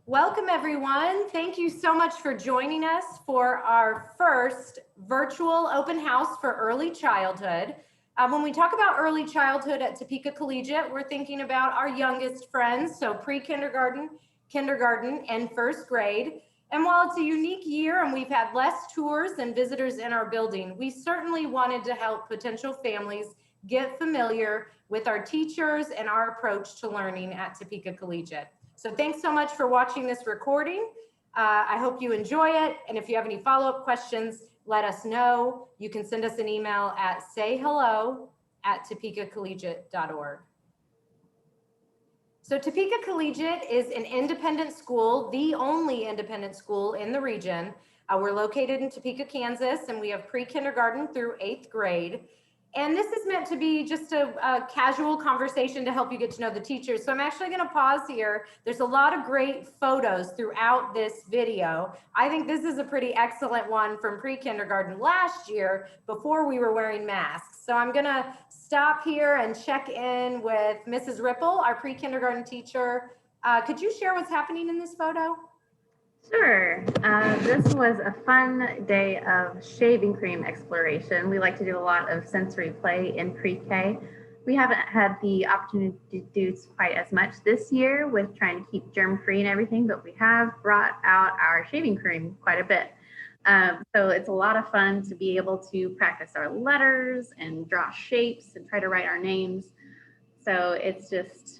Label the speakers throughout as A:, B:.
A: Welcome everyone. Thank you so much for joining us for our first virtual open house for early childhood. When we talk about early childhood at Topeka Collegiate, we're thinking about our youngest friends, so pre-kindergarten, kindergarten, and first grade. And while it's a unique year and we've had less tours and visitors in our building, we certainly wanted to help potential families get familiar with our teachers and our approach to learning at Topeka Collegiate. So thanks so much for watching this recording. I hope you enjoy it. And if you have any follow-up questions, let us know. You can send us an email at sayhello@topekacollegiate.org. So Topeka Collegiate is an independent school, the only independent school in the region. We're located in Topeka, Kansas, and we have pre-kindergarten through 8th grade. And this is meant to be just a casual conversation to help you get to know the teachers. So I'm actually going to pause here. There's a lot of great photos throughout this video. I think this is a pretty excellent one from pre-kindergarten last year before we were wearing masks. So I'm going to stop here and check in with Mrs. Ripple, our pre-kindergarten teacher. Could you share what's happening in this photo?
B: Sure. This was a fun day of shaving cream exploration. We like to do a lot of sensory play in pre-K. We haven't had the opportunity to do quite as much this year with trying to keep germ-free and everything, but we have brought out our shaving cream quite a bit. So it's a lot of fun to be able to practice our letters and draw shapes and try to write our names. So it's just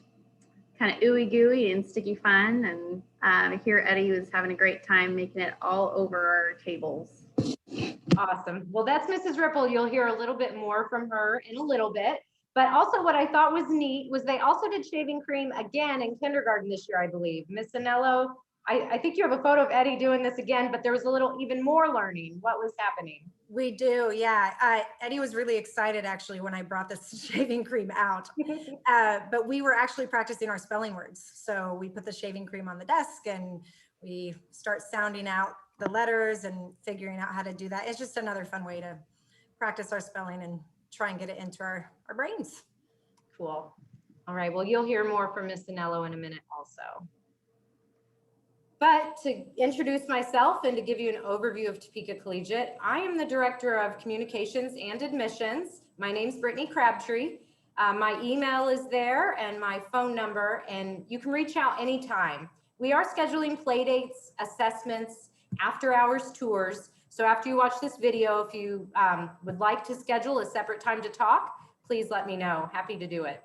B: kind of ooey gooey and sticky fun, and here Eddie was having a great time making it all over our tables.
A: Awesome. Well, that's Mrs. Ripple. You'll hear a little bit more from her in a little bit. But also what I thought was neat was they also did shaving cream again in kindergarten this year, I believe. Miss Anello, I think you have a photo of Eddie doing this again, but there was a little even more learning. What was happening?
C: We do, yeah. Eddie was really excited actually when I brought this shaving cream out, but we were actually practicing our spelling words. So we put the shaving cream on the desk and we start sounding out the letters and figuring out how to do that. It's just another fun way to practice our spelling and try and get it into our brains.
A: Cool. All right, well, you'll hear more from Miss Anello in a minute also. But to introduce myself and to give you an overview of Topeka Collegiate, I am the Director of Communications and Admissions. My name's Brittany Crabtree. My email is there and my phone number, and you can reach out anytime. We are scheduling play dates, assessments, after hours tours. So after you watch this video, if you would like to schedule a separate time to talk, please let me know. Happy to do it.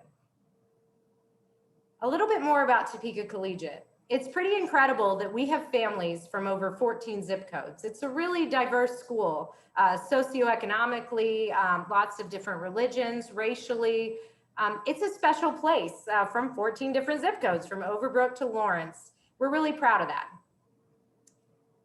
A: A little bit more about Topeka Collegiate. It's pretty incredible that we have families from over 14 zip codes. It's a really diverse school, socioeconomically, lots of different religions, racially. It's a special place from 14 different zip codes, from Overbrook to Lawrence. We're really proud of that.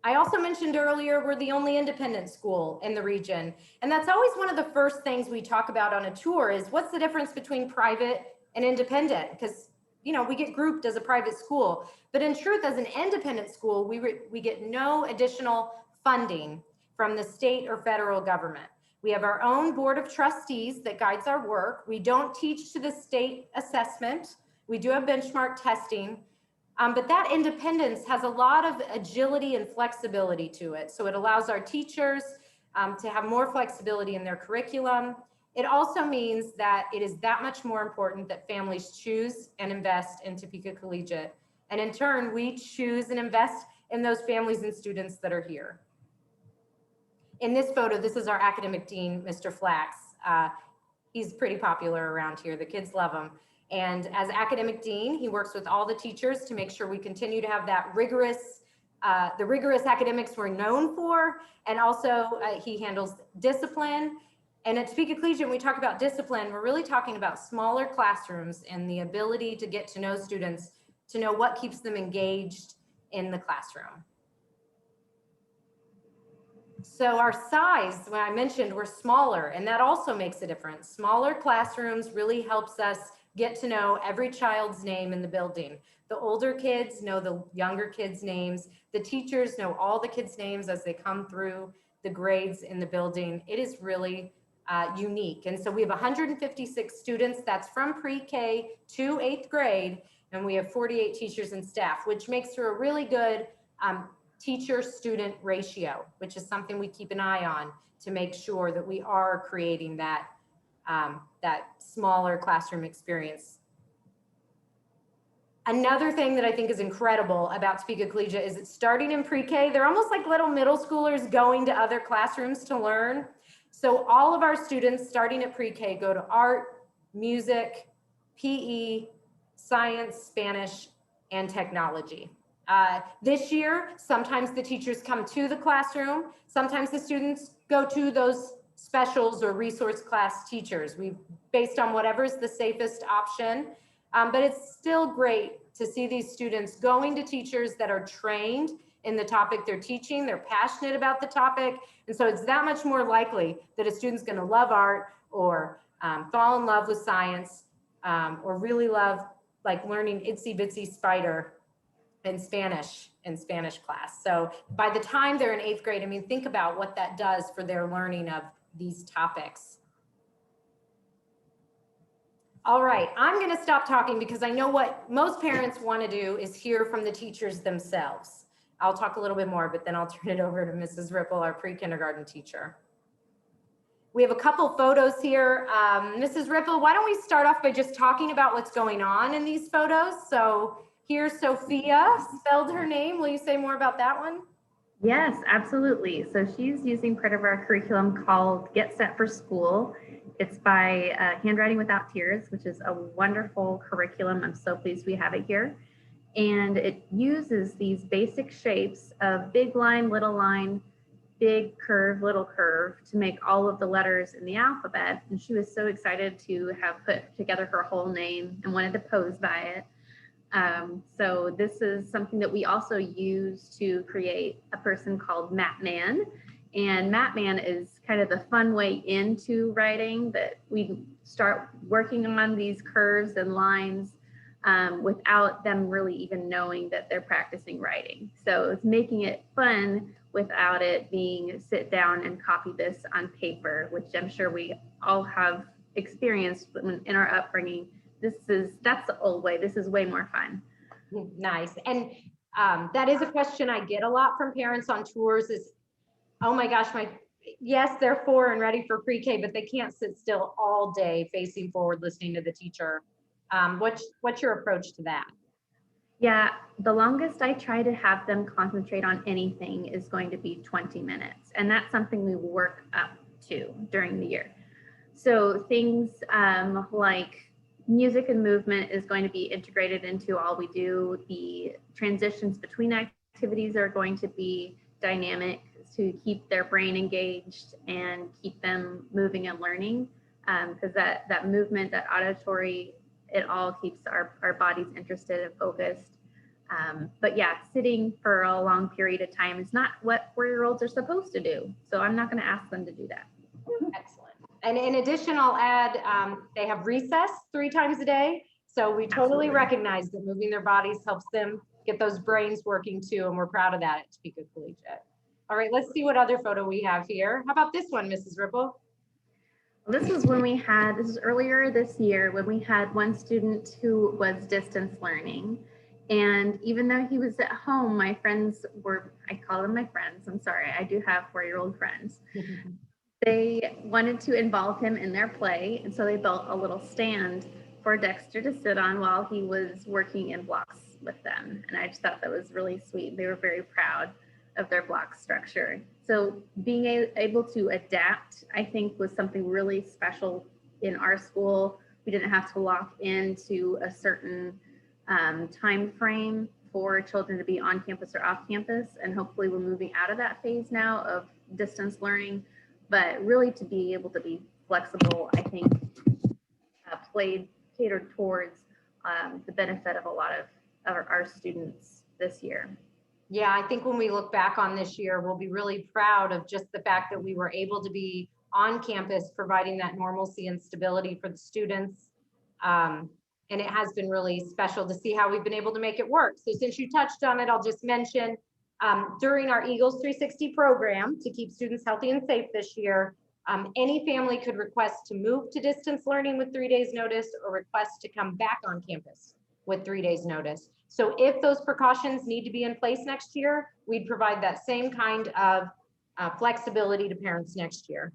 A: I also mentioned earlier, we're the only independent school in the region. And that's always one of the first things we talk about on a tour is what's the difference between private and independent? Because we get grouped as a private school, but in truth, as an independent school, we get no additional funding from the state or federal government. We have our own board of trustees that guides our work. We don't teach to the state assessment. We do have benchmark testing, but that independence has a lot of agility and flexibility to it. So it allows our teachers to have more flexibility in their curriculum. It also means that it is that much more important that families choose and invest in Topeka Collegiate. And in turn, we choose and invest in those families and students that are here. In this photo, this is our academic dean, Mr. Flax. He's pretty popular around here. The kids love him. And as academic dean, he works with all the teachers to make sure we continue to have that rigorous, the rigorous academics we're known for. And also he handles discipline. And at Topeka Collegiate, when we talk about discipline, we're really talking about smaller classrooms and the ability to get to know students, to know what keeps them engaged in the classroom. So our size, when I mentioned, we're smaller, and that also makes a difference. Smaller classrooms really helps us get to know every child's name in the building. The older kids know the younger kids' names. The teachers know all the kids' names as they come through the grades in the building. It is really unique. And so we have 156 students. That's from pre-K to 8th grade. and we have 48 teachers and staff, which makes for a really good teacher-student ratio, which is something we keep an eye on to make sure that we are creating that, that smaller classroom experience. Another thing that I think is incredible about Topeka Collegiate is it's starting in pre-K. They're almost like little middle schoolers going to other classrooms to learn. So all of our students starting at pre-K go to art, music, PE, science, Spanish, and technology. This year, sometimes the teachers come to the classroom. Sometimes the students go to those specials or resource class teachers. We've based on whatever's the safest option. But it's still great to see these students going to teachers that are trained in the topic they're teaching. They're passionate about the topic. And so it's that much more likely that a student's going to love art or fall in love with science or really love like learning itsy bitsy spider in Spanish class. So by the time they're in 8th grade, I mean, think about what that does for their learning of these topics. All right, I'm going to stop talking because I know what most parents want to do is hear from the teachers themselves. I'll talk a little bit more, but then I'll turn it over to Mrs. Ripple, our pre-kindergarten teacher. We have a couple photos here. Mrs. Ripple, why don't we start off by just talking about what's going on in these photos? So here's Sophia, spelled her name. Will you say more about that one?
B: Yes, absolutely. So she's using part of our curriculum called Get Set for School. It's by Handwriting Without Tears, which is a wonderful curriculum. I'm so pleased we have it here. And it uses these basic shapes of big line, big curve, little curve to make all of the letters in the alphabet. And she was so excited to have put together her whole name and wanted to pose by it. So this is something that we also use to create a person called Mapman. And Mapman is kind of the fun way into writing, that we start working on these curves and lines without them really even knowing that they're practicing writing. So it's making it fun without it being sit down and copy this on paper, which I'm sure we all have experienced in our upbringing. That's the old way. This is way more fun.
A: Nice. And that is a question I get a lot from parents on tours is, oh my gosh, yes, they're 4 and ready for pre-K, but they can't sit still all day facing forward, listening to the teacher. What's your approach to that?
B: Yeah, the longest I try to have them concentrate on anything is going to be 20 minutes. And that's something we work up to during the year. So things like music and movement is going to be integrated into all we do. The transitions between activities are going to be dynamic to keep their brain engaged and keep them moving and learning, because that movement, that auditory, it all keeps our bodies interested and focused. But yeah, sitting for a long period of time is not what 4-year-olds are supposed to do. So I'm not going to ask them to do that.
A: Excellent. And in addition, I'll add, they have recess 3 times a day. So we totally recognize that moving their bodies helps them get those brains working too. And we're proud of that at Topeka Collegiate. All right, let's see what other photo we have here. How about this one, Mrs. Ripple?
B: Well, this was earlier this year when we had one student who was distance learning. And even though he was at home, my friends I call them my friends. I'm sorry, I do have 4-year-old friends. They wanted to involve him in their play. And so they built a little stand for Dexter to sit on while he was working in blocks with them. And I just thought that was really sweet. They were very proud of their block structure. So being able to adapt, I think, was something really special in our school. We didn't have to lock into a certain time frame for children to be on campus or off campus. And hopefully we're moving out of that phase now of distance learning, but really to be able to be flexible, I think catered towards the benefit of a lot of our students this year.
A: Yeah, I think when we look back on this year, we'll be really proud of just the fact that we were able to be on campus, providing that normalcy and stability for the students. And it has been really special to see how we've been able to make it work. So since you touched on it, I'll just mention during our Eagles 360 program to keep students healthy and safe this year, any family could request to move to distance learning with 3 days notice or request to come back on campus with 3 days notice. So if those precautions need to be in place next year, we'd provide that same kind of flexibility to parents next year.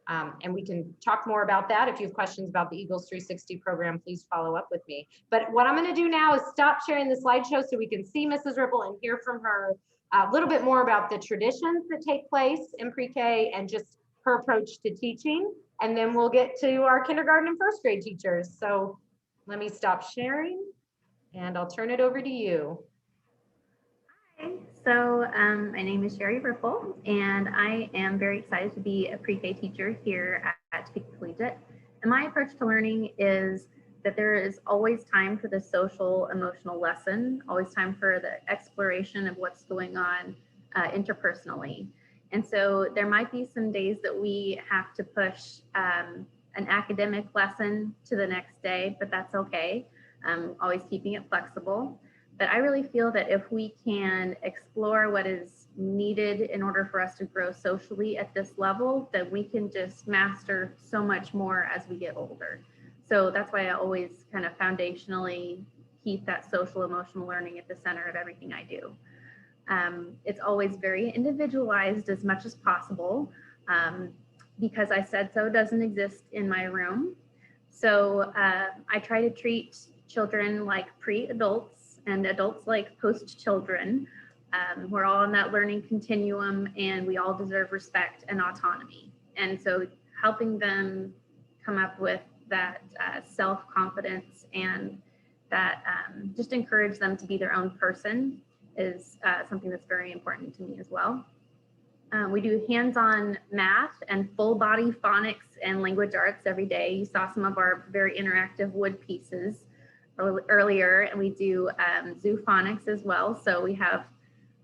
A: And we can talk more about that. If you have questions about the Eagles 360 program, please follow up with me. But what I'm going to do now is stop sharing the slideshow so we can see Mrs. Ripple and hear from her a little bit more about the traditions that take place in pre-K and just her approach to teaching. And then we'll get to our kindergarten and first grade teachers. So let me stop sharing and I'll turn it over to you.
B: Hi, so my name is Sherry Ripple, and I am very excited to be a pre-K teacher here at Topeka Collegiate. And my approach to learning is that there is always time for the social emotional lesson, always time for the exploration of what's going on interpersonally. And so there might be some days that we have to push an academic lesson to the next day, but that's okay. Always keeping it flexible. But I really feel that if we can explore what is needed in order for us to grow socially at this level, that we can just master so much more as we get older. So that's why I always kind of foundationally keep that social emotional learning at the center of everything I do. It's always very individualized as much as possible. Because I said so doesn't exist in my room. So I try to treat children like pre-adults and adults like post-children. We're all on that learning continuum and we all deserve respect and autonomy. And so helping them come up with that self-confidence and that just encourage them to be their own person is something that's very important to me as well. We do hands-on math and full body phonics and language arts every day. You saw some of our very interactive wood pieces earlier, and we do zoophonics as well. So we have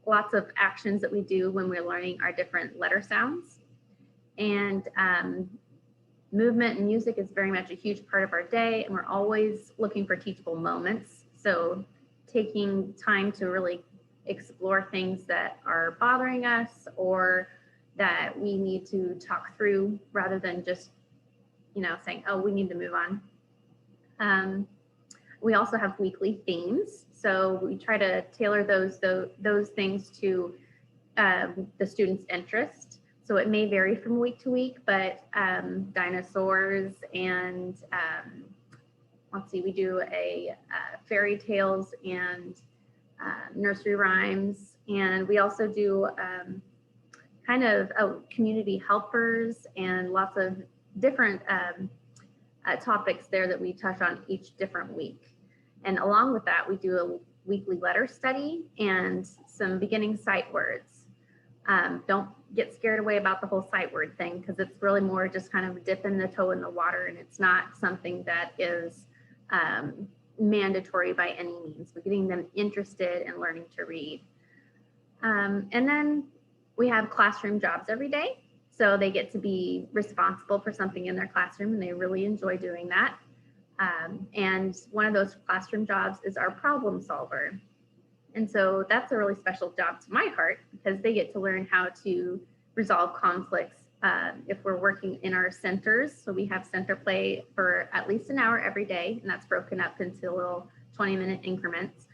B: lots of actions that we do when we're learning our different letter sounds. And movement and music is very much a huge part of our day, and we're always looking for teachable moments. So taking time to really explore things that are bothering us or that we need to talk through rather than just, saying, oh, we need to move on. We also have weekly themes. So we try to tailor those things to the student's interest. So it may vary from week to week, but dinosaurs and let's see, we do a fairy tales and nursery rhymes. And we also do kind of community helpers and lots of different topics there that we touch on each different week. And along with that, we do a weekly letter study and some beginning sight words. Don't get scared away about the whole sight word thing because it's really more just kind of dipping the toe in the water, and it's not something that is mandatory by any means. We're getting them interested in learning to read. And then we have classroom jobs every day. So they get to be responsible for something in their classroom and they really enjoy doing that. And one of those classroom jobs is our problem solver. And so that's a really special job to my heart because they get to learn how to resolve conflicts if we're working in our centers. So we have center play for at least an hour every day, and that's broken up into little 20-minute increments.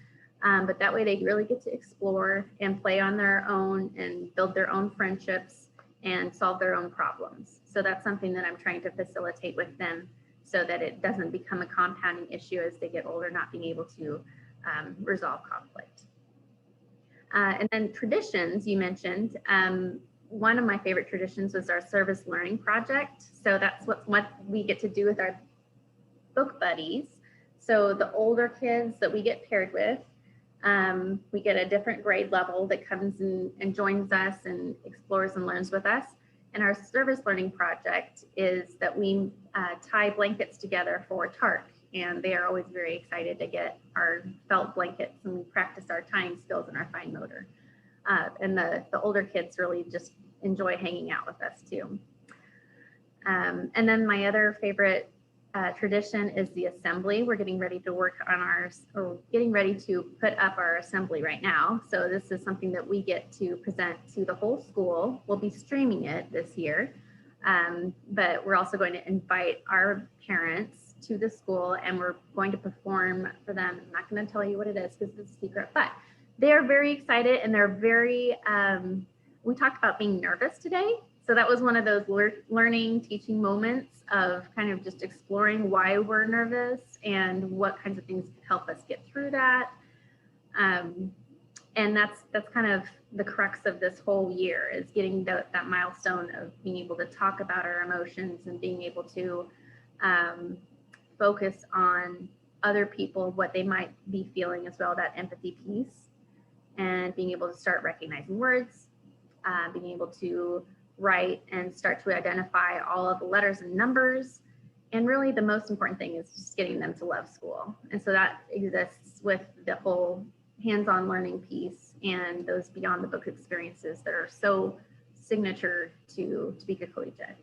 B: But that way they really get to explore and play on their own and build their own friendships and solve their own problems. So that's something that I'm trying to facilitate with them so that it doesn't become a compounding issue as they get older, not being able to resolve conflict. And then traditions, you mentioned. One of my favorite traditions was our service learning project. So that's what we get to do with our book buddies. So the older kids that we get paired with, we get a different grade level that comes and joins us and explores and learns with us. And our service learning project is that we tie blankets together for tarp. And they are always very excited to get our felt blankets, and we practice our tying skills and our fine motor. And the older kids really just enjoy hanging out with us too. And then my other favorite tradition is the assembly. We're getting ready to work on getting ready to put up our assembly right now. So this is something that we get to present to the whole school. We'll be streaming it this year, but we're also going to invite our parents to the school, and we're going to perform for them. I'm not going to tell you what it is because it's a secret, but they're very excited, and they're very, we talked about being nervous today. So that was one of those learning, teaching moments of kind of just exploring why we're nervous and what kinds of things help us get through that. And that's kind of the crux of this whole year, is getting that milestone of being able to talk about our emotions and being able to focus on other people, what they might be feeling as well, that empathy piece, and being able to start recognizing words, being able to write and start to identify all of the letters and numbers. And really the most important thing is just getting them to love school. And so that exists with the whole hands-on learning piece and those beyond the book experiences that are so signature to Topeka Collegiate.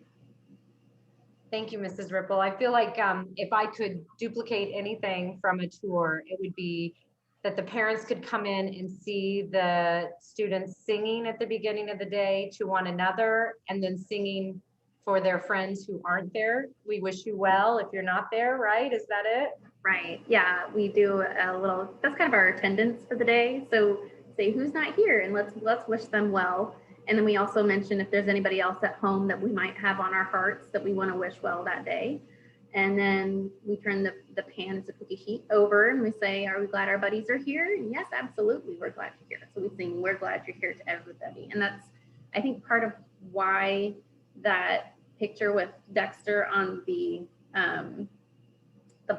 A: Thank you, Mrs. Ripple. I feel like if I could duplicate anything from a tour, it would be that the parents could come in and see the students singing at the beginning of the day to one another, and then singing for their friends who aren't there. We wish you well if you're not there, right? Is that it?
B: Right. Yeah, we do a little, that's kind of our attendance for the day. So say who's not here, and let's wish them well. And then we also mention if there's anybody else at home that we might have on our hearts that we want to wish well that day. And then we turn the pan, it's a cookie sheet, over, and we say, are we glad our buddies are here? And yes, absolutely, we're glad you're here. So we sing, we're glad you're here to everybody. And that's, I think, part of why that picture with Dexter on the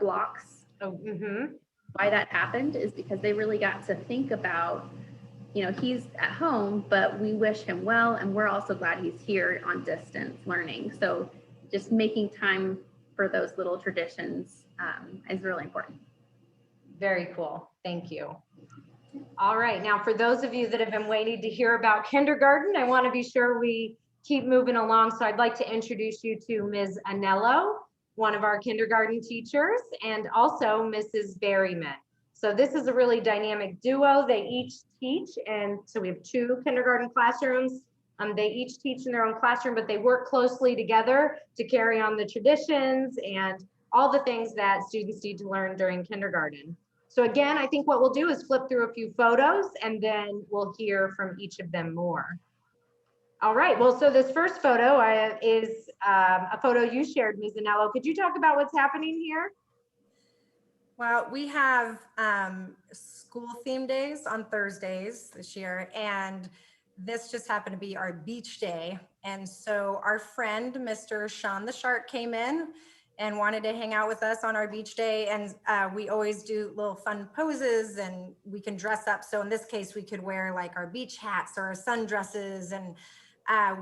B: blocks, why that happened is because they really got to think about, you know, he's at home, but we wish him well, and we're also glad he's here on distance learning. So just making time for those little traditions is really important.
A: Very cool. Thank you. All right. Now, for those of you that have been waiting to hear about kindergarten, I want to be sure we keep moving along. So I'd like to introduce you to Ms. Anello, one of our kindergarten teachers, and also Mrs. Berryman. So this is a really dynamic duo. They each teach, and so we have 2 kindergarten classrooms. They each teach in their own classroom, but they work closely together to carry on the traditions and all the things that students need to learn during kindergarten. So again, I think what we'll do is flip through a few photos, and then we'll hear from each of them more. All right, well, so this first photo is a photo you shared, Ms. Anello. Could you talk about what's happening here?
C: Well, we have school theme days on Thursdays this year, and this just happened to be our beach day. And so our friend, Mr. Sean the Shark, came in and wanted to hang out with us on our beach day. And we always do little fun poses, and we can dress up. So in this case, we could wear like our beach hats or our sundresses, and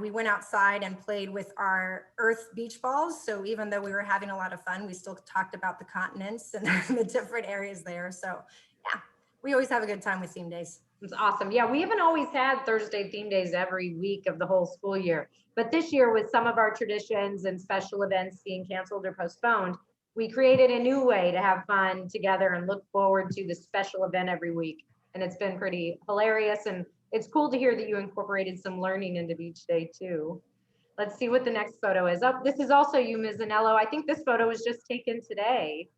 C: we went outside and played with our earth beach balls. So even though we were having a lot of fun, we still talked about the continents and the different areas there. So yeah, we always have a good time with theme days.
A: It's awesome. Yeah, we haven't always had Thursday theme days every week of the whole school year. But this year, with some of our traditions and special events being canceled or postponed, we created a new way to have fun together and look forward to the special event every week. And it's been pretty hilarious. And it's cool to hear that you incorporated some learning into Beach Day too. Let's see what the next photo is. Oh, this is also you, Ms. Anello. I think this photo was just taken today.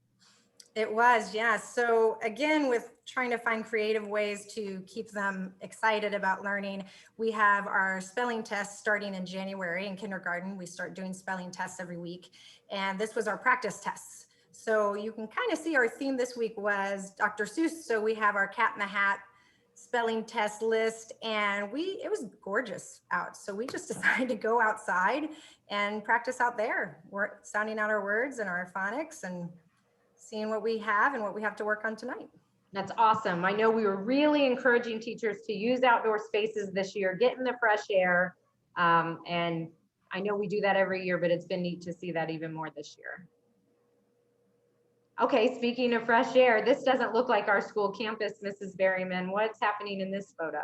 C: It was, yeah. So again, with trying to find creative ways to keep them excited about learning, we have our spelling tests starting in January in kindergarten. We start doing spelling tests every week. And this was our practice tests. So you can kind of see our theme this week was Dr. Seuss. So we have our Cat in the Hat spelling test list, and it was gorgeous out. So we just decided to go outside and practice out there. We're sounding out our words and our phonics and seeing what we have and what we have to work on tonight.
A: That's awesome. I know we were really encouraging teachers to use outdoor spaces this year, get in the fresh air. And I know we do that every year, but it's been neat to see that even more this year. Okay, speaking of fresh air, this doesn't look like our school campus, Mrs. Berryman. What's happening in this photo?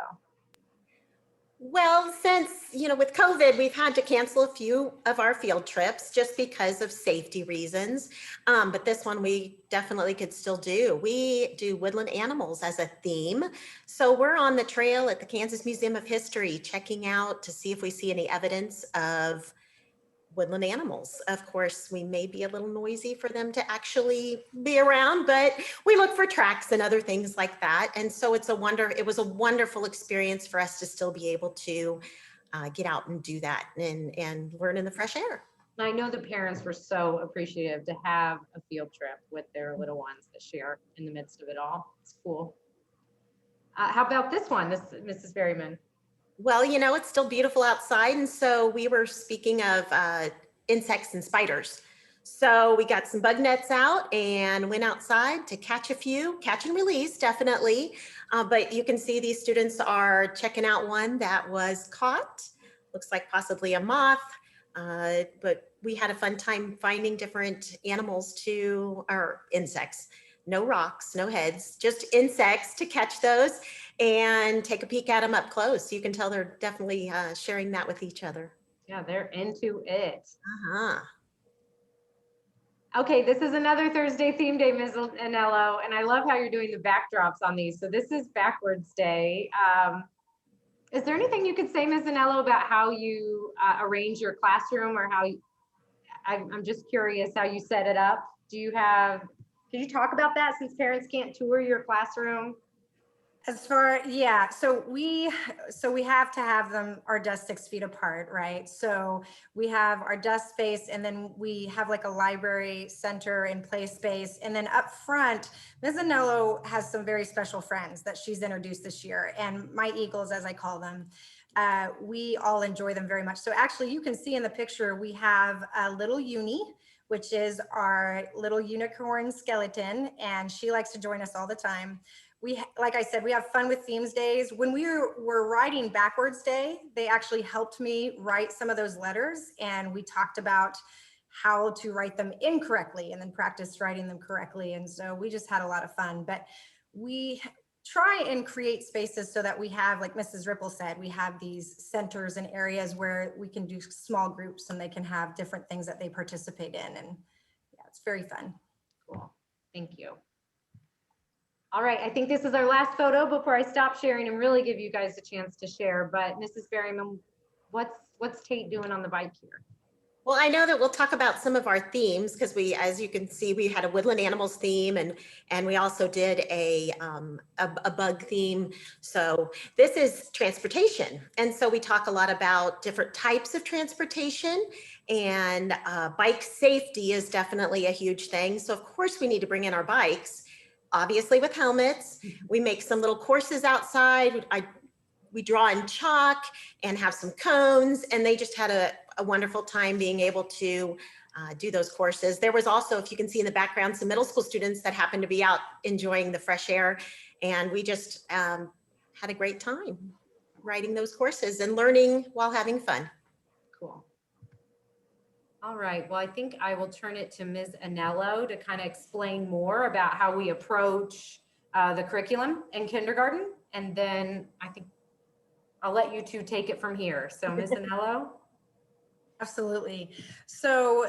D: Well, since, with COVID, we've had to cancel a few of our field trips just because of safety reasons. But this one we definitely could still do. We do woodland animals as a theme. So we're on the trail at the Kansas Museum of History, checking out to see if we see any evidence of woodland animals. Of course, we may be a little noisy for them to actually be around, but we look for tracks and other things like that. And so it was a wonderful experience for us to still be able to get out and do that and learn in the fresh air.
A: I know the parents were so appreciative to have a field trip with their little ones to share in the midst of it all. It's cool. How about this one, Mrs. Berryman?
D: Well, it's still beautiful outside. And so we were speaking of insects and spiders. So we got some bug nets out and went outside to catch a few, catch and release, definitely. But you can see these students are checking out one that was caught. Looks like possibly a moth. But we had a fun time finding different animals or insects. No rocks, no heads, just insects to catch those and take a peek at them up close. So you can tell they're definitely sharing that with each other.
A: Yeah, they're into it.
D: Uh-huh.
A: Okay, this is another Thursday theme day, Ms. Anello, and I love how you're doing the backdrops on these. So this is Backwards Day. Is there anything you could say, Ms. Anello, about how you arrange your classroom, or I'm just curious how you set it up? Could you talk about that, since parents can't tour your classroom?
C: Yeah, so we have to have our desks 6 feet apart, right? So we have our desk space, and then we have like a library center and play space. And then up front, Ms. Anello has some very special friends that she's introduced this year, and my Eagles, as I call them. We all enjoy them very much. So actually, you can see in the picture, we have a little Uni, which is our little unicorn skeleton, and she likes to join us all the time. Like I said, we have fun with themes days. When we were writing Backwards Day, they actually helped me write some of those letters, and we talked about how to write them incorrectly and then practice writing them correctly. And so we just had a lot of fun. But we try and create spaces so that we have, like Mrs. Ripple said, we have these centers and areas where we can do small groups and they can have different things that they participate in. And yeah, it's very fun.
A: Cool, thank you. All right, I think this is our last photo before I stop sharing and really give you guys a chance to share. But Mrs. Berryman, what's Tate doing on the bike here?
D: Well, I know that we'll talk about some of our themes, because as you can see, we had a woodland animals theme, and we also did a bug theme. So this is transportation. And so we talk a lot about different types of transportation, and bike safety is definitely a huge thing. So of course we need to bring in our bikes, obviously with helmets. We make some little courses outside. We draw in chalk and have some cones, and they just had a wonderful time being able to do those courses. There was also, if you can see in the background, some middle school students that happened to be out enjoying the fresh air, and we just had a great time writing those courses and learning while having fun.
A: Cool. All right, well, I think I will turn it to Ms. Anello to kind of explain more about how we approach the curriculum in kindergarten, and then I think I'll let you two take it from here. So Ms. Anello.
C: Absolutely. So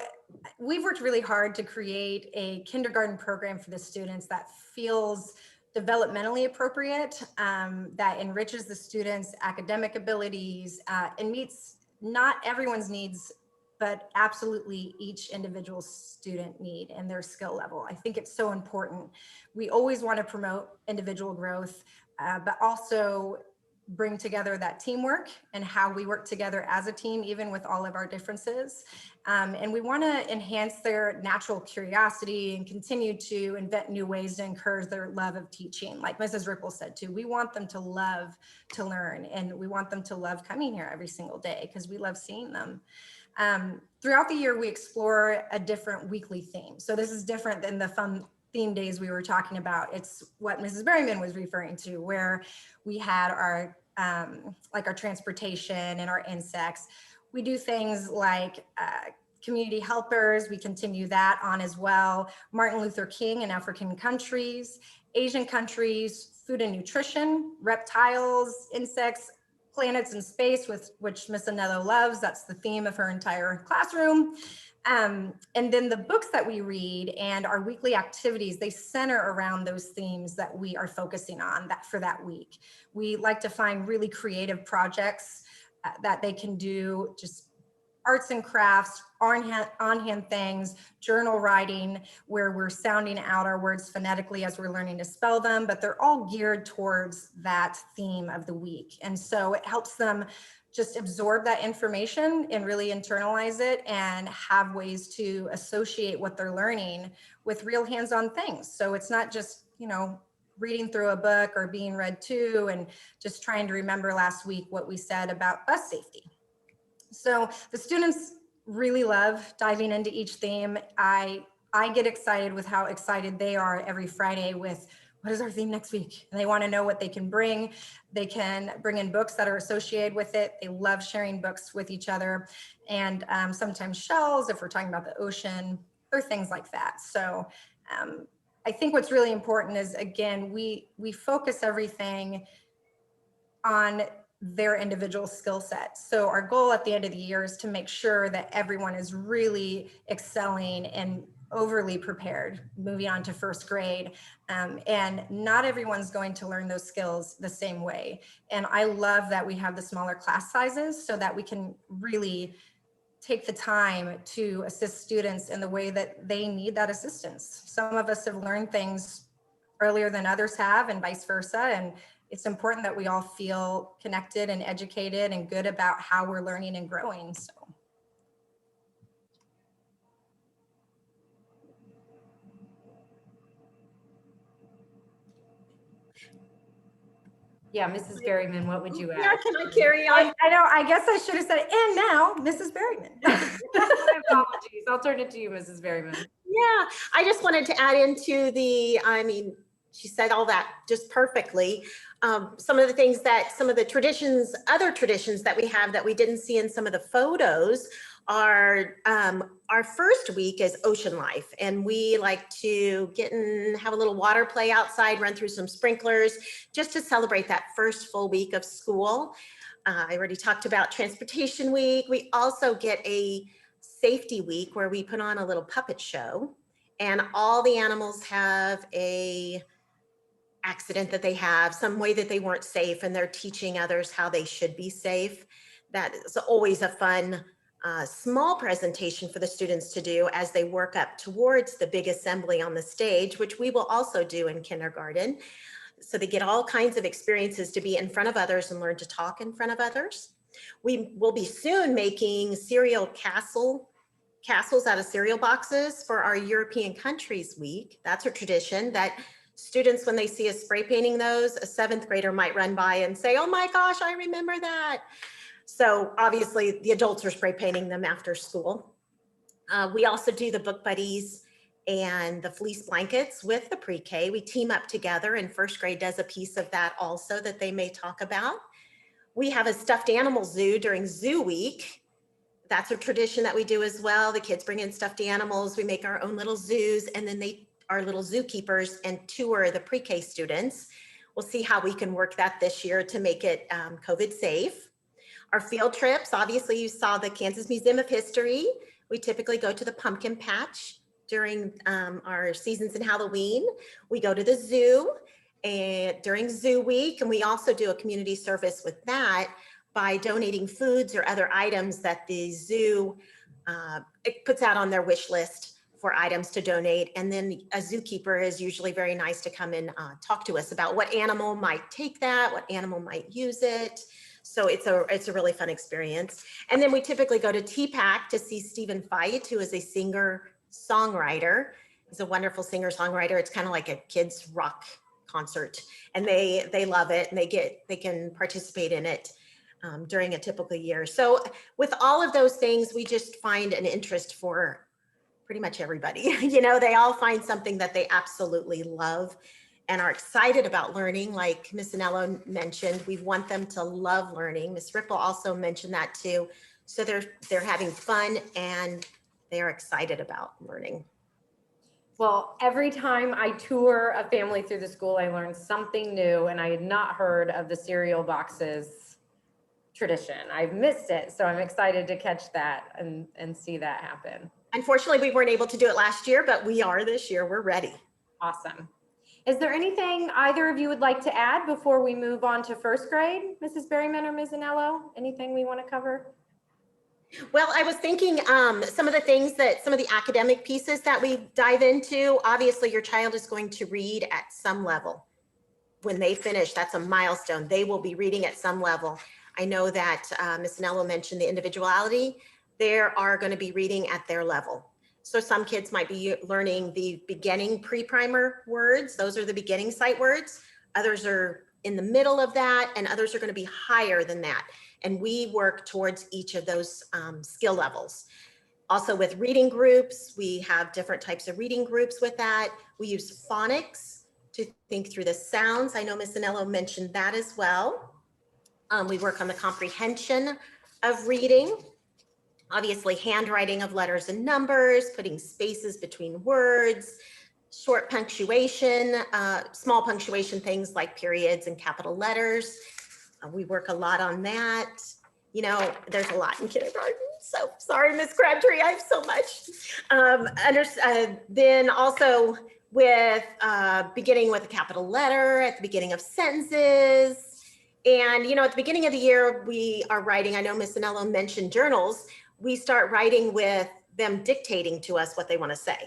C: we've worked really hard to create a kindergarten program for the students that feels developmentally appropriate, that enriches the students' academic abilities, and meets not everyone's needs, but absolutely each individual student need and their skill level. I think it's so important. We always want to promote individual growth, but also bring together that teamwork and how we work together as a team, even with all of our differences. And we want to enhance their natural curiosity and continue to invent new ways to encourage their love of teaching. Like Mrs. Ripple said too, we want them to love to learn, and we want them to love coming here every single day because we love seeing them. Throughout the year, we explore a different weekly theme. So this is different than the fun theme days we were talking about. It's what Mrs. Berryman was referring to, where we had our like our transportation and our insects. We do things like community helpers. We continue that on as well. Martin Luther King in African countries, Asian countries, food and nutrition, reptiles, insects, planets in space, which Miss Anello loves. That's the theme of her entire classroom. And then the books that we read and our weekly activities, they center around those themes that we are focusing on for that week. We like to find really creative projects that they can do, just arts and crafts, on-hand things, journal writing, where we're sounding out our words phonetically as we're learning to spell them, but they're all geared towards that theme of the week. And so it helps them just absorb that information and really internalize it and have ways to associate what they're learning with real hands-on things. So it's not just, reading through a book or being read to and just trying to remember last week what we said about bus safety. So the students really love diving into each theme. I get excited with how excited they are every Friday with what is our theme next week? And they want to know what they can bring. They can bring in books that are associated with it. They love sharing books with each other, and sometimes shells if we're talking about the ocean or things like that. So I think what's really important is, again, we focus everything on their individual skill sets. So our goal at the end of the year is to make sure that everyone is really excelling and overly prepared moving on to first grade. And not everyone's going to learn those skills the same way. And I love that we have the smaller class sizes so that we can really take the time to assist students in the way that they need that assistance. Some of us have learned things earlier than others have, and vice versa. And it's important that we all feel connected and educated and good about how we're learning and growing. So.
A: Yeah, Mrs. Berryman, what would you add?
D: Yeah, can I carry on?
C: I know, I guess I should have said, and now, Mrs. Berryman.
A: My apologies. I'll turn it to you, Mrs. Berryman.
D: Yeah, I just wanted to add into she said all that just perfectly. Some of the things that, some of the traditions, other traditions that we have that we didn't see in some of the photos are, our first week is ocean life. And we like to get and have a little water play outside, run through some sprinklers, just to celebrate that first full week of school. I already talked about transportation week. We also get a safety week where we put on a little puppet show, and all the animals have a accident that they have, some way that they weren't safe, and they're teaching others how they should be safe. That is always a fun small presentation for the students to do as they work up towards the big assembly on the stage, which we will also do in kindergarten. So they get all kinds of experiences to be in front of others and learn to talk in front of others. We will be soon making cereal castles out of cereal boxes for our European countries week. That's a tradition that students, when they see us spray painting those, a 7th grader might run by and say, oh my gosh, I remember that. So obviously the adults are spray painting them after school. We also do the book buddies and the fleece blankets with the pre-K. We team up together, and first grade does a piece of that also that they may talk about. We have a stuffed animal zoo during zoo week. That's a tradition that we do as well. The kids bring in stuffed animals. We make our own little zoos, and then they are little zookeepers and tour the pre-K students. We'll see how we can work that this year to make it COVID safe. Our field trips, obviously you saw the Kansas Museum of History. We typically go to the pumpkin patch during our seasons in Halloween. We go to the zoo during zoo week, and we also do a community service with that by donating foods or other items that the zoo it puts out on their wish list for items to donate. And then a zookeeper is usually very nice to come and talk to us about what animal might take that, what animal might use it. So it's a really fun experience. And then we typically go to TPAC to see Stephen Fite, who is a singer-songwriter. He's a wonderful singer-songwriter. It's kind of like a kids rock concert, and they love it, and they can participate in it during a typical year. So with all of those things, we just find an interest for pretty much everybody. They all find something that they absolutely love and are excited about learning. Like Miss Anello mentioned, we want them to love learning. Miss Ripple also mentioned that too. So they're having fun and they are excited about learning.
A: Well, every time I tour a family through the school, I learn something new, and I had not heard of the cereal boxes tradition. I've missed it, so I'm excited to catch that and see that happen.
D: Unfortunately, we weren't able to do it last year, but we are this year. We're ready.
A: Awesome. Is there anything either of you would like to add before we move on to first grade? Mrs. Berryman or Ms. Anello? Anything we want to cover?
D: Well, I was thinking some of the things that some of the academic pieces that we dive into, obviously your child is going to read at some level. When they finish, that's a milestone. They will be reading at some level. I know that Ms. Nello mentioned the individuality. There are going to be reading at their level. So some kids might be learning the beginning pre-primer words. Those are the beginning sight words. Others are in the middle of that, and others are going to be higher than that. And we work towards each of those skill levels. Also with reading groups, we have different types of reading groups with that. We use phonics to think through the sounds. I know Ms. Anello mentioned that as well. We work on the comprehension of reading. Obviously, handwriting of letters and numbers, putting spaces between words, short punctuation, small punctuation things like periods and capital letters. We work a lot on that. You know, there's a lot in kindergarten. So sorry, Ms. Crabtree, I have so much. Then also with beginning with a capital letter at the beginning of sentences. And, you know, at the beginning of the year, we are writing, I know Ms. Anello mentioned journals. We start writing with them dictating to us what they want to say.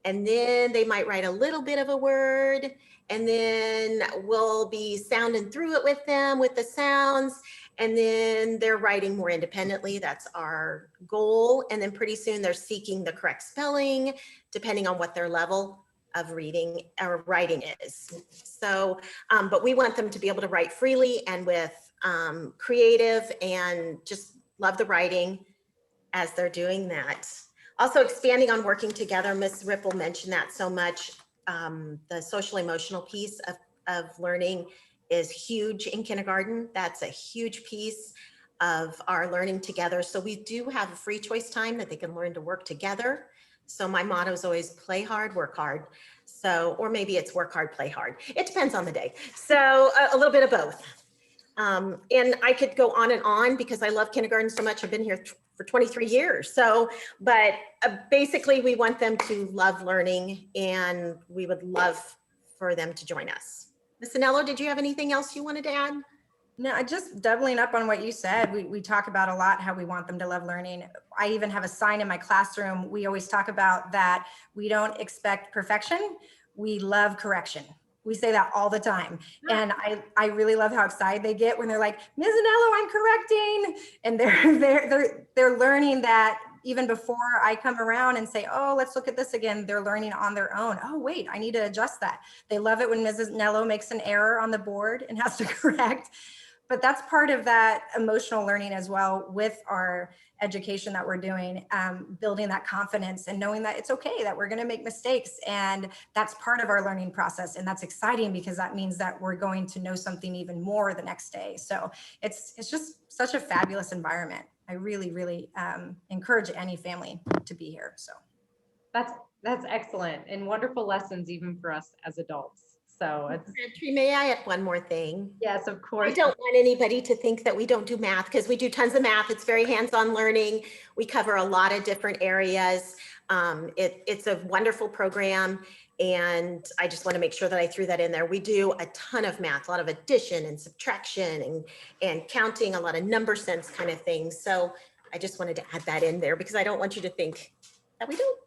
D: And then they might write a little bit of a word, and then we'll be sounding through it with them with the sounds. And then they're writing more independently. That's our goal. And then pretty soon they're seeking the correct spelling, depending on what their level of reading or writing is. So, but we want them to be able to write freely and with creative and just love the writing as they're doing that. Also expanding on working together. Ms. Ripple mentioned that so much. The social emotional piece of learning is huge in kindergarten. That's a huge piece of our learning together. So we do have a free choice time that they can learn to work together. So my motto is always play hard, work hard. So, or maybe it's work hard, play hard. It depends on the day. So a little bit of both. And I could go on because I love kindergarten so much. I've been here for 23 years. So, but basically we want them to love learning, and we would love for them to join us. Ms. Anello, did you have anything else you wanted to add?
C: No, just doubling up on what you said. We talk about a lot how we want them to love learning. I even have a sign in my classroom. We always talk about that we don't expect perfection. We love correction. We say that all the time. And I really love how excited they get when they're like, Ms. Anello, I'm correcting. And they're learning that even before I come around and say, oh, let's look at this again, they're learning on their own. Oh, wait, I need to adjust that. They love it when Mrs. Nello makes an error on the board and has to correct. But that's part of that emotional learning as well with our education that we're doing, building that confidence and knowing that it's okay, that we're going to make mistakes. And that's part of our learning process. And that's exciting because that means that we're going to know something even more the next day. So it's just such a fabulous environment. I really, really encourage any family to be here. So
A: That's excellent and wonderful lessons even for us as adults. So it's,
D: May I add one more thing?
A: yes, of course.
D: I don't want anybody to think that we don't do math, because we do tons of math. It's very hands-on learning. We cover a lot of different areas. It's a wonderful program, and I just want to make sure that I threw that in there. We do a ton of math, a lot of addition and subtraction and counting, a lot of number sense kind of things. So I just wanted to add that in there because I don't want you to think that we don't.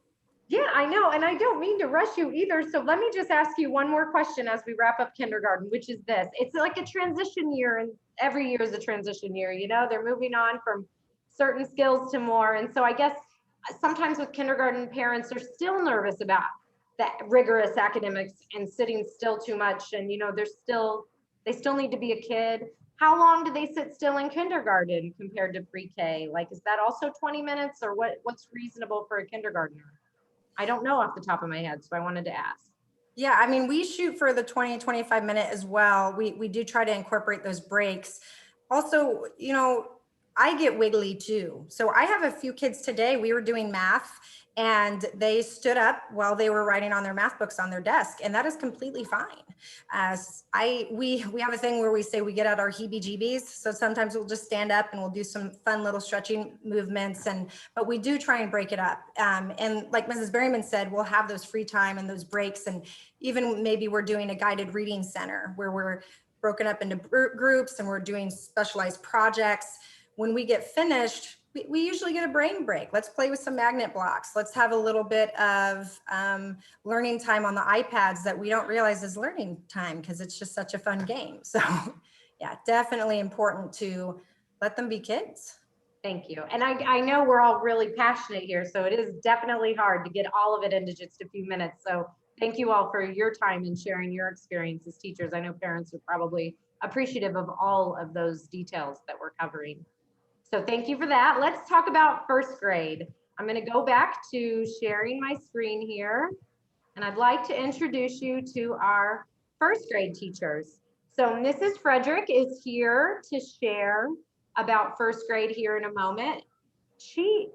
A: Yeah, I know. And I don't mean to rush you either. So let me just ask you one more question as we wrap up kindergarten, which is this. It's like a transition year, and every year is a transition year. You know, they're moving on from certain skills to more. And so I guess sometimes with kindergarten parents are still nervous about that rigorous academics and sitting still too much. And, you know, they still need to be a kid. How long do they sit still in kindergarten compared to pre-K? Like, is that also 20 minutes, or what's reasonable for a kindergartner? I don't know off the top of my head, so I wanted to ask.
C: yeah, I mean, we shoot for the 20-25 minute as well. We do try to incorporate those breaks. Also, you know, I get wiggly too. So I have a few kids today, we were doing math and they stood up while they were writing on their math books on their desk, and that is completely fine. We have a thing where we say we get out our heebie-jeebies. So sometimes we'll just stand up and we'll do some fun little stretching movements, but we do try and break it up. And like Mrs. Berryman said, we'll have those free time and those breaks, and even maybe we're doing a guided reading center where we're broken up into groups and we're doing specialized projects. When we get finished, we usually get a brain break. Let's play with some magnet blocks. Let's have a little bit of learning time on the iPads that we don't realize is learning time because it's just such a fun game. So yeah, definitely important to let them be kids.
A: Thank you. And I know we're all really passionate here, so it is definitely hard to get all of it into just a few minutes. So thank you all for your time and sharing your experience as teachers. I know parents are probably appreciative of all of those details that we're covering. So thank you for that. Let's talk about first grade. I'm going to go back to sharing my screen here, and I'd like to introduce you to our first grade teachers. So Mrs. Frederick is here to share about first grade here in a moment. She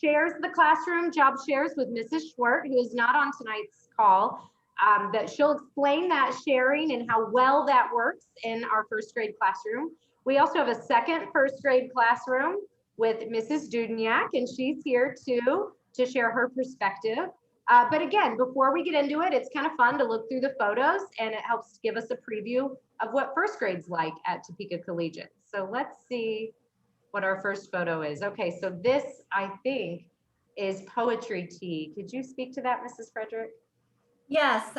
A: shares the classroom job shares with Mrs. Schwert, who is not on tonight's call, but she'll explain that sharing and how well that works in our first grade classroom. We also have a second first grade classroom with Mrs. Dudniak, and she's here too to share her perspective. But again, before we get into it, it's kind of fun to look through the photos, and it helps give us a preview of what first grade's like at Topeka Collegiate. So let's see what our first photo is. Okay, so this, I think, is poetry tea. Could you speak to that, Mrs. Frederick?
E: Yes,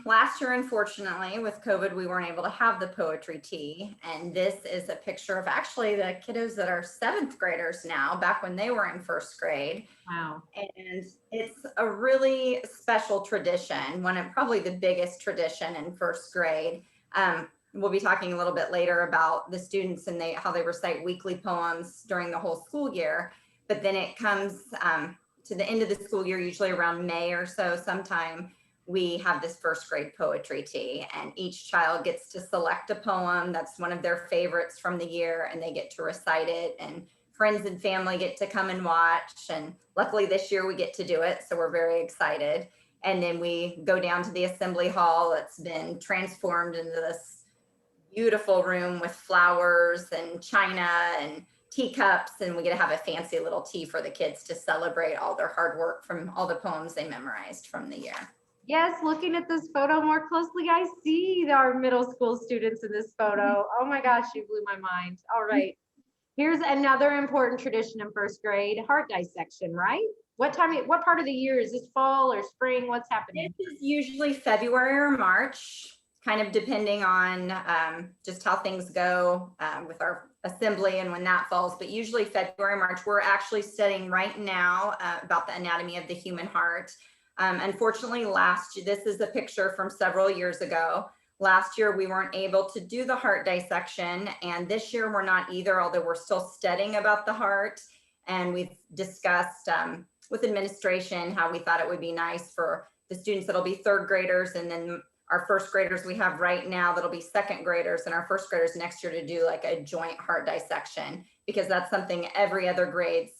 E: last year, unfortunately, with COVID, we weren't able to have the poetry tea. And this is a picture of actually the kiddos that are 7th graders now, back when they were in first grade.
A: Wow.
E: And it's a really special tradition, one of probably the biggest tradition in first grade. We'll be talking a little bit later about the students and how they recite weekly poems during the whole school year. But then it comes to the end of the school year, usually around May or so sometime, we have this first grade poetry tea, and each child gets to select a poem that's one of their favorites from the year, and they get to recite it, and friends and family get to come and watch. And luckily this year we get to do it, so we're very excited. And then we go down to the assembly hall. It's been transformed into this beautiful room with flowers and china and teacups, and we get to have a fancy little tea for the kids to celebrate all their hard work from all the poems they memorized from the year.
A: Yes, looking at this photo more closely, I see our middle school students in this photo. Oh my gosh, you blew my mind. All right. Here's another important tradition in first grade, heart dissection, right? What part of the year is this, fall or spring? What's happening?
E: This is usually February or March, kind of depending on just how things go with our assembly and when that falls, but usually February, March. We're actually studying right now about the anatomy of the human heart. Unfortunately, this is a picture from several years ago. Last year, we weren't able to do the heart dissection, and this year we're not either, although we're still studying about the heart. And we've discussed with administration how we thought it would be nice for the students that'll be 3rd graders, and then our first graders we have right now that'll be 2nd graders, and our first graders next year to do like a joint heart dissection, because that's something every other grade's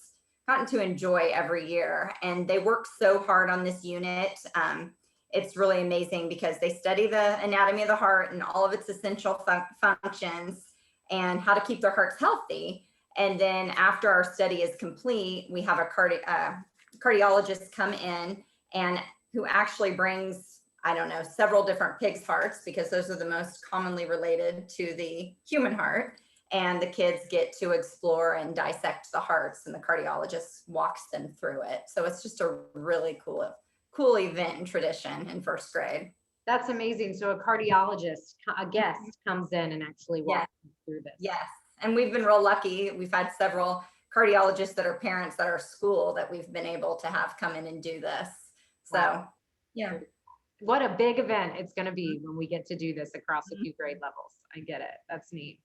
E: gotten to enjoy every year. And they work so hard on this unit. It's really amazing because they study the anatomy of the heart and all of its essential functions and how to keep their hearts healthy. And then after our study is complete, we have a cardiologist come in and who actually brings, I don't know, several different pig's hearts, because those are the most commonly related to the human heart. And the kids get to explore and dissect the hearts, and the cardiologist walks them through it. So it's just a really cool event and tradition in first grade.
A: That's amazing. So a cardiologist, a guest, comes in and actually walks through this.
E: Yes. And we've been real lucky. We've had several cardiologists that are parents at our school that we've been able to have come in and do this. So,
A: wow.
E: Yeah.
A: What a big event it's going to be when we get to do this across a few grade levels. I get it. That's neat.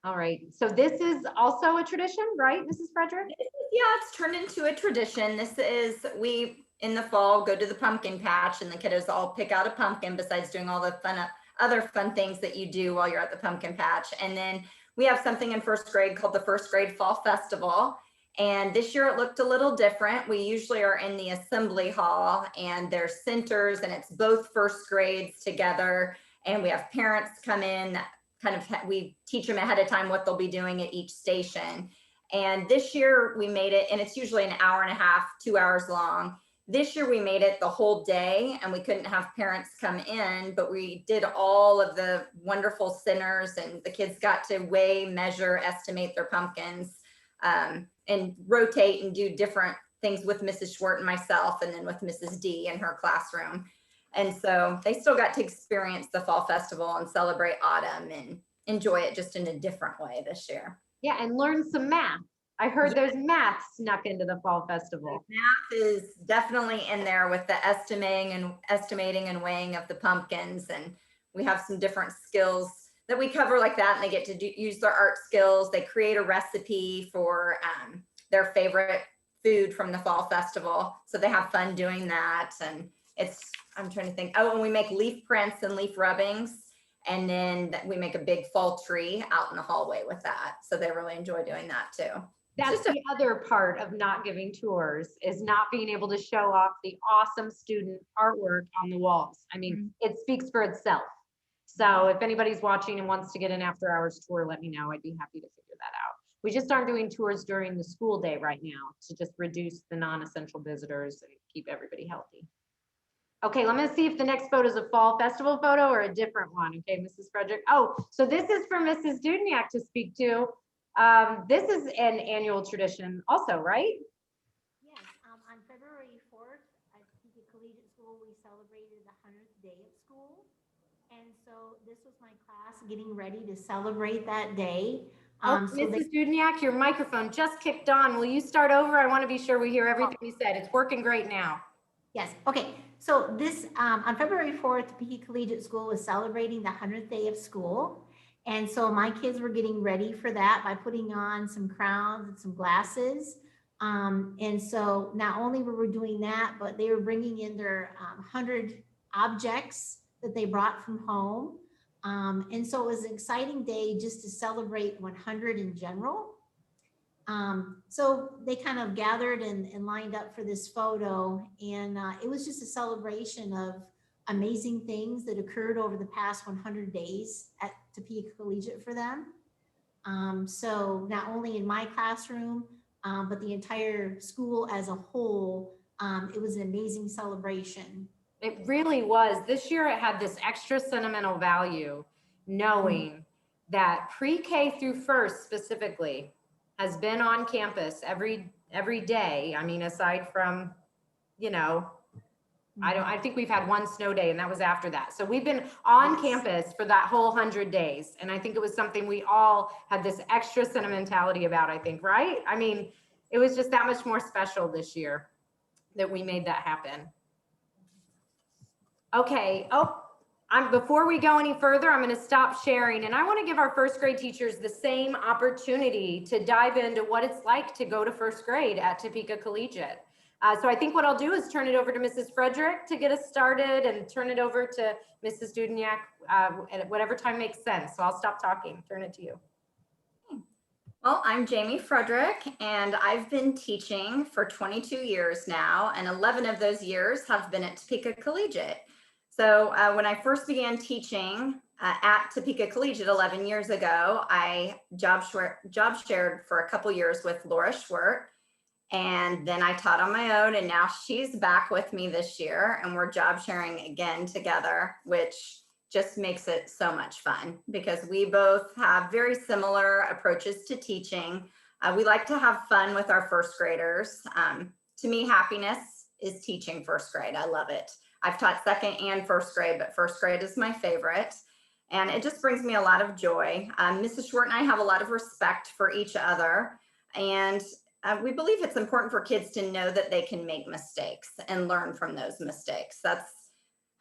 A: All right. So this is also a tradition, right, Mrs. Frederick?
E: Yeah, it's turned into a tradition. This is, we, in the fall, go to the pumpkin patch, and the kiddos all pick out a pumpkin besides doing all the other fun things that you do while you're at the pumpkin patch. And then we have something in first grade called the First Grade Fall Festival. And this year it looked a little different. We usually are in the assembly hall, and there's centers, and it's both first grades together. And we have parents come in, we teach them ahead of time what they'll be doing at each station. And this year we made it, and it's usually an hour and a half, 2 hours long. This year we made it the whole day, and we couldn't have parents come in, but we did all of the wonderful centers, and the kids got to weigh, measure, estimate their pumpkins. and rotate and do different things with Mrs. Schwartz and myself, and then with Mrs. D in her classroom. And so they still got to experience the fall festival and celebrate autumn and enjoy it just in a different way this year.
A: Yeah, and learn some math. I heard there's math snuck into the fall festival.
E: Math is definitely in there with the estimating and weighing of the pumpkins. And we have some different skills that we cover like that. And they get to use their art skills. They create a recipe for their favorite food from the fall festival. So they have fun doing that. And I'm trying to think. Oh, and we make leaf prints and leaf rubbings. And then we make a big fall tree out in the hallway with that. So they really enjoy doing that too.
A: That's the other part of not giving tours, is not being able to show off the awesome student artwork on the walls. I mean, it speaks for itself. So if anybody's watching and wants to get an after hours tour, let me know. I'd be happy to figure that out. We just aren't doing tours during the school day right now to just reduce the non-essential visitors and keep everybody healthy. Okay, let me see if the next photo is a fall festival photo or a different one. Okay, Mrs. Frederick. Oh, so this is for Mrs. Dudniak to speak to. This is an annual tradition also, right?
F: Yes, on February 4th at Topeka Collegiate School, we celebrated the 100th day of school. And so this was my class getting ready to celebrate that day.
A: Mrs. Dudniak, your microphone just kicked on. Will you start over? I want to be sure we hear everything you said. It's working great now.
F: Yes, okay. So this, on February 4th, Topeka Collegiate School was celebrating the 100th day of school. And so my kids were getting ready for that by putting on some crowns and some glasses. And so not only were we doing that, but they were bringing in their 100 objects that they brought from home. And so it was an exciting day just to celebrate 100 in general. So they kind of gathered and lined up for this photo, and it was just a celebration of amazing things that occurred over the past 100 days at Topeka Collegiate for them. So not only in my classroom, but the entire school as a whole, it was an amazing celebration.
A: It really was. This year it had this extra sentimental value, knowing that pre-K through first specifically has been on campus every day. I mean, aside from, you know, I think we've had one snow day and that was after that. So we've been on campus for that whole 100 days. And I think it was something we all had this extra sentimentality about, I think, right? I mean, it was just that much more special this year that we made that happen. Okay, before we go any further, I'm going to stop sharing, and I want to give our first grade teachers the same opportunity to dive into what it's like to go to first grade at Topeka Collegiate. So I think what I'll do is turn it over to Mrs. Frederick to get us started, and turn it over to Mrs. Dudniak at whatever time makes sense. So I'll stop talking, turn it to you.
E: Well, I'm Jamie Frederick, and I've been teaching for 22 years now, and 11 of those years have been at Topeka Collegiate. So when I first began teaching at Topeka Collegiate 11 years ago, I job shared for a couple years with Laura Schwartz, and then I taught on my own, and now she's back with me this year, and we're job sharing again together, which just makes it so much fun because we both have very similar approaches to teaching. We like to have fun with our first graders. To me, happiness is teaching first grade. I love it. I've taught second and first grade, but first grade is my favorite. And it just brings me a lot of joy. Mrs. Schwartz and I have a lot of respect for each other. And we believe it's important for kids to know that they can make mistakes and learn from those mistakes. That's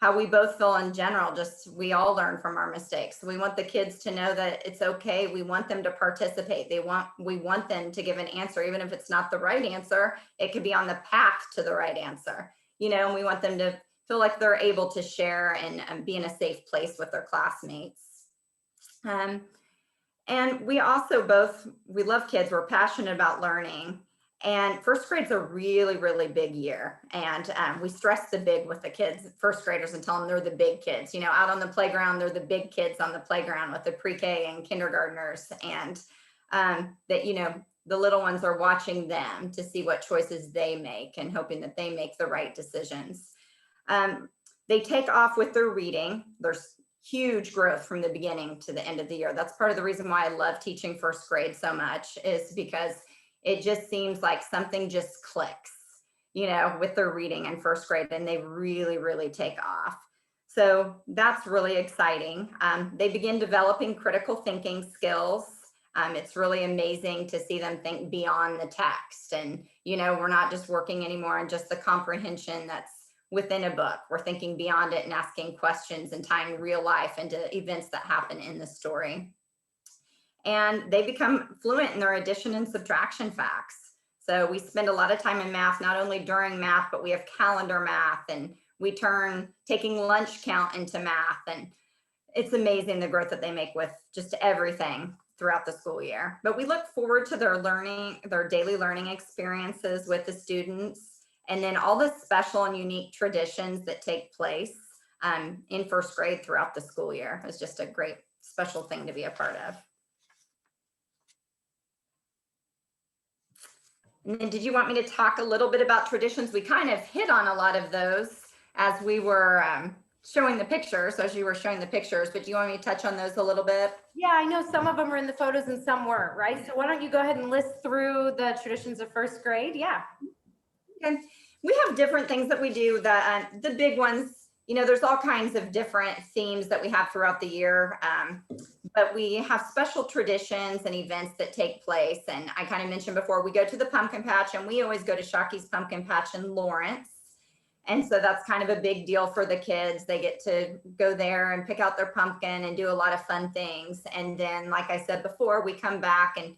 E: how we both feel in general. Just we all learn from our mistakes. We want the kids to know that it's okay. We want them to participate. We want them to give an answer, even if it's not the right answer. It could be on the path to the right answer, you know, and we want them to feel like they're able to share and be in a safe place with their classmates. And we also we love kids. We're passionate about learning. And first grade's a really, really big year. And we stress the big with the kids, first graders, and tell them they're the big kids. You know, out on the playground, they're the big kids on the playground with the pre-K and kindergartners. And that, you know, the little ones are watching them to see what choices they make and hoping that they make the right decisions. They take off with their reading. There's huge growth from the beginning to the end of the year. That's part of the reason why I love teaching first grade so much, is because it just seems like something just clicks, with their reading in first grade, and they really, really take off. So that's really exciting. They begin developing critical thinking skills. It's really amazing to see them think beyond the text. And, we're not just working anymore on just the comprehension that's within a book. We're thinking beyond it and asking questions and tying real life into events that happen in the story. And they become fluent in their addition and subtraction facts. So we spend a lot of time in math, not only during math, but we have calendar math, and we turn taking lunch count into math. And it's amazing the growth that they make with just everything throughout the school year. But we look forward to their daily learning experiences with the students, and then all the special and unique traditions that take place in first grade throughout the school year. It's just a great special thing to be a part of. And then did you want me to talk a little bit about traditions? We kind of hit on a lot of those as we were showing the pictures, as you were showing the pictures, but do you want me to touch on those a little bit?
A: Yeah, I know some of them were in the photos and some weren't, right? So why don't you go ahead and list through the traditions of first grade? Yeah.
E: Okay. We have different things that we do. The big ones, there's all kinds of different themes that we have throughout the year, but we have special traditions and events that take place. And I kind of mentioned before, we go to the pumpkin patch, and we always go to Shocky's Pumpkin Patch in Lawrence. And so that's kind of a big deal for the kids. They get to go there and pick out their pumpkin and do a lot of fun things. And then, like I said before, we come back and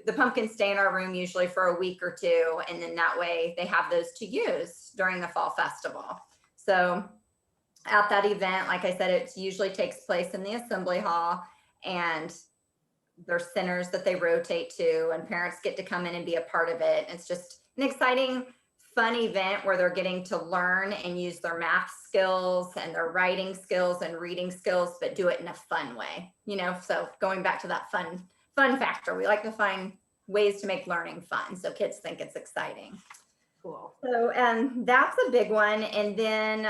E: the pumpkins stay in our room usually for a week or two. And then that way they have those to use during the fall festival. So at that event, like I said, it usually takes place in the assembly hall, and there's centers that they rotate to, and parents get to come in and be a part of it. It's just an exciting, fun event where they're getting to learn and use their math skills and their writing skills and reading skills, but do it in a fun way, so going back to that fun factor, we like to find ways to make learning fun so kids think it's exciting.
A: Cool.
E: So, and that's a big one. And then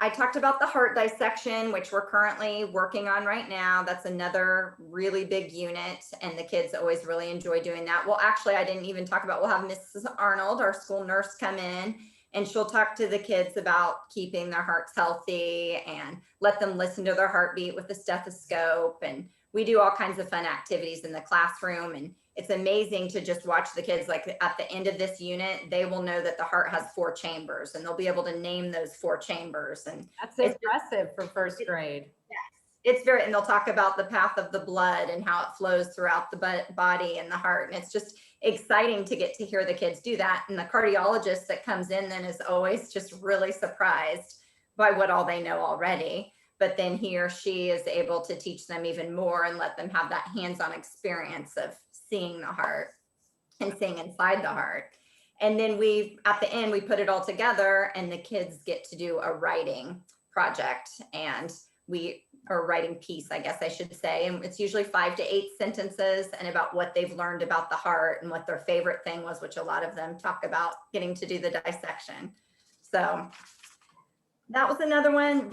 E: I talked about the heart dissection, which we're currently working on right now. That's another really big unit, and the kids always really enjoy doing that. Well, actually, I didn't even talk about, we'll have Mrs. Arnold, our school nurse, come in, and she'll talk to the kids about keeping their hearts healthy and let them listen to their heartbeat with the stethoscope. And we do all kinds of fun activities in the classroom, and it's amazing to just watch the kids. Like at the end of this unit, they will know that the heart has 4 chambers, and they'll be able to name those 4 chambers. And
A: that's impressive for first grade.
E: Yes, and they'll talk about the path of the blood and how it flows throughout the body and the heart. And it's just exciting to get to hear the kids do that. And the cardiologist that comes in then is always just really surprised by what all they know already. But then he or she is able to teach them even more and let them have that hands-on experience of seeing the heart and seeing inside the heart. And then at the end, we put it all together, and the kids get to do a writing project, or writing piece, I guess I should say. And it's usually 5 to 8 sentences and about what they've learned about the heart and what their favorite thing was, which a lot of them talk about getting to do the dissection. So that was another one.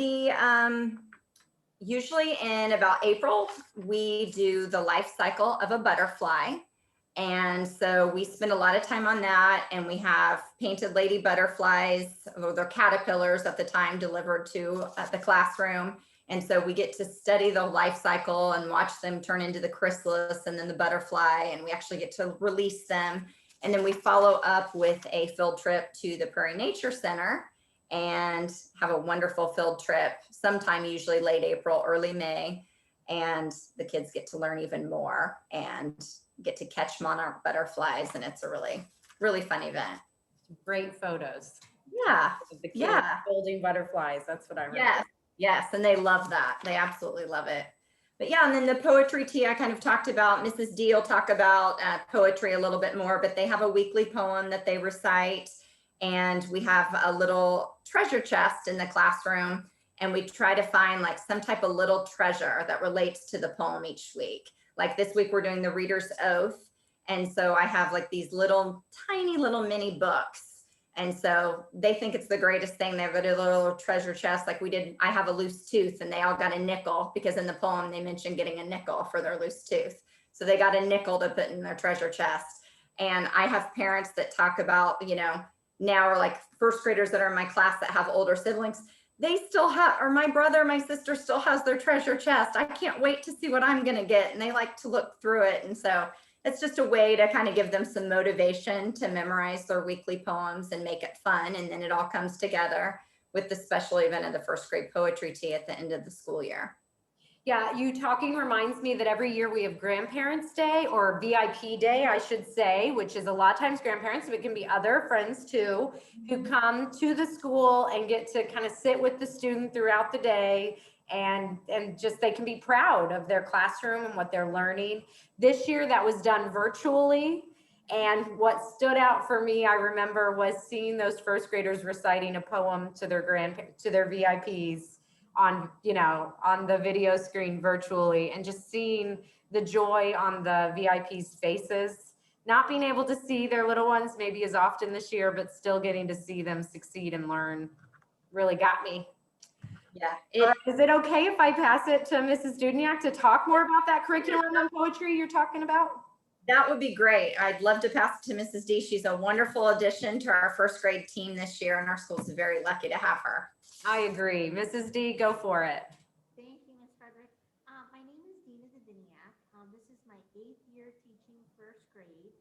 E: Usually in about April, we do the life cycle of a butterfly. And so we spend a lot of time on that, and we have painted lady butterflies, or they're caterpillars at the time, delivered to the classroom. And so we get to study the life cycle and watch them turn into the chrysalis and then the butterfly, and we actually get to release them. And then we follow up with a field trip to the Prairie Nature Center and have a wonderful field trip, sometime usually late April, early May. And the kids get to learn even more and get to catch monarch butterflies. And it's a really, really fun event.
A: Great photos.
E: Yeah.
A: The kids holding butterflies. That's what I remember.
E: Yes. And they love that. They absolutely love it. But yeah, and then the poetry tea I kind of talked about. Mrs. D will talk about poetry a little bit more, but they have a weekly poem that they recite. And we have a little treasure chest in the classroom, and we try to find like some type of little treasure that relates to the poem each week. Like this week, we're doing the Reader's Oath. And so I have like these tiny little mini books. And so they think it's the greatest thing. They've got a little treasure chest. Like I have a loose tooth, and they all got a nickel, because in the poem they mentioned getting a nickel for their loose tooth. So they got a nickel to put in their treasure chest. And I have parents that talk about, you know, now are like first graders that are in my class that have older siblings. They still have, or my brother, my sister still has their treasure chest. I can't wait to see what I'm going to get. And they like to look through it. And so it's just a way to kind of give them some motivation to memorize their weekly poems and make it fun. And then it all comes together with the special event of the first grade poetry tea at the end of the school year.
A: Yeah, you talking reminds me that every year we have Grandparents' Day, or VIP Day, I should say, which is a lot of times grandparents, but it can be other friends too, who come to the school and get to kind of sit with the student throughout the day, and just they can be proud of their classroom and what they're learning. This year that was done virtually. And what stood out for me, I remember, was seeing those first graders reciting a poem to their VIPs on, you know, on the video screen virtually, and just seeing the joy on the VIPs' faces, not being able to see their little ones maybe as often this year, but still getting to see them succeed and learn really got me.
E: Yeah.
A: Is it okay if I pass it to Mrs. Dudniak to talk more about that curriculum and poetry you're talking about?
E: That would be great. I'd love to pass it to Mrs. D. She's a wonderful addition to our first grade team this year, and our school's very lucky to have her.
A: I agree. Mrs. D, go for it.
F: Thank you, Ms. Frederick. My name is Dina Zadiniak. This is my 8th year teaching first grade.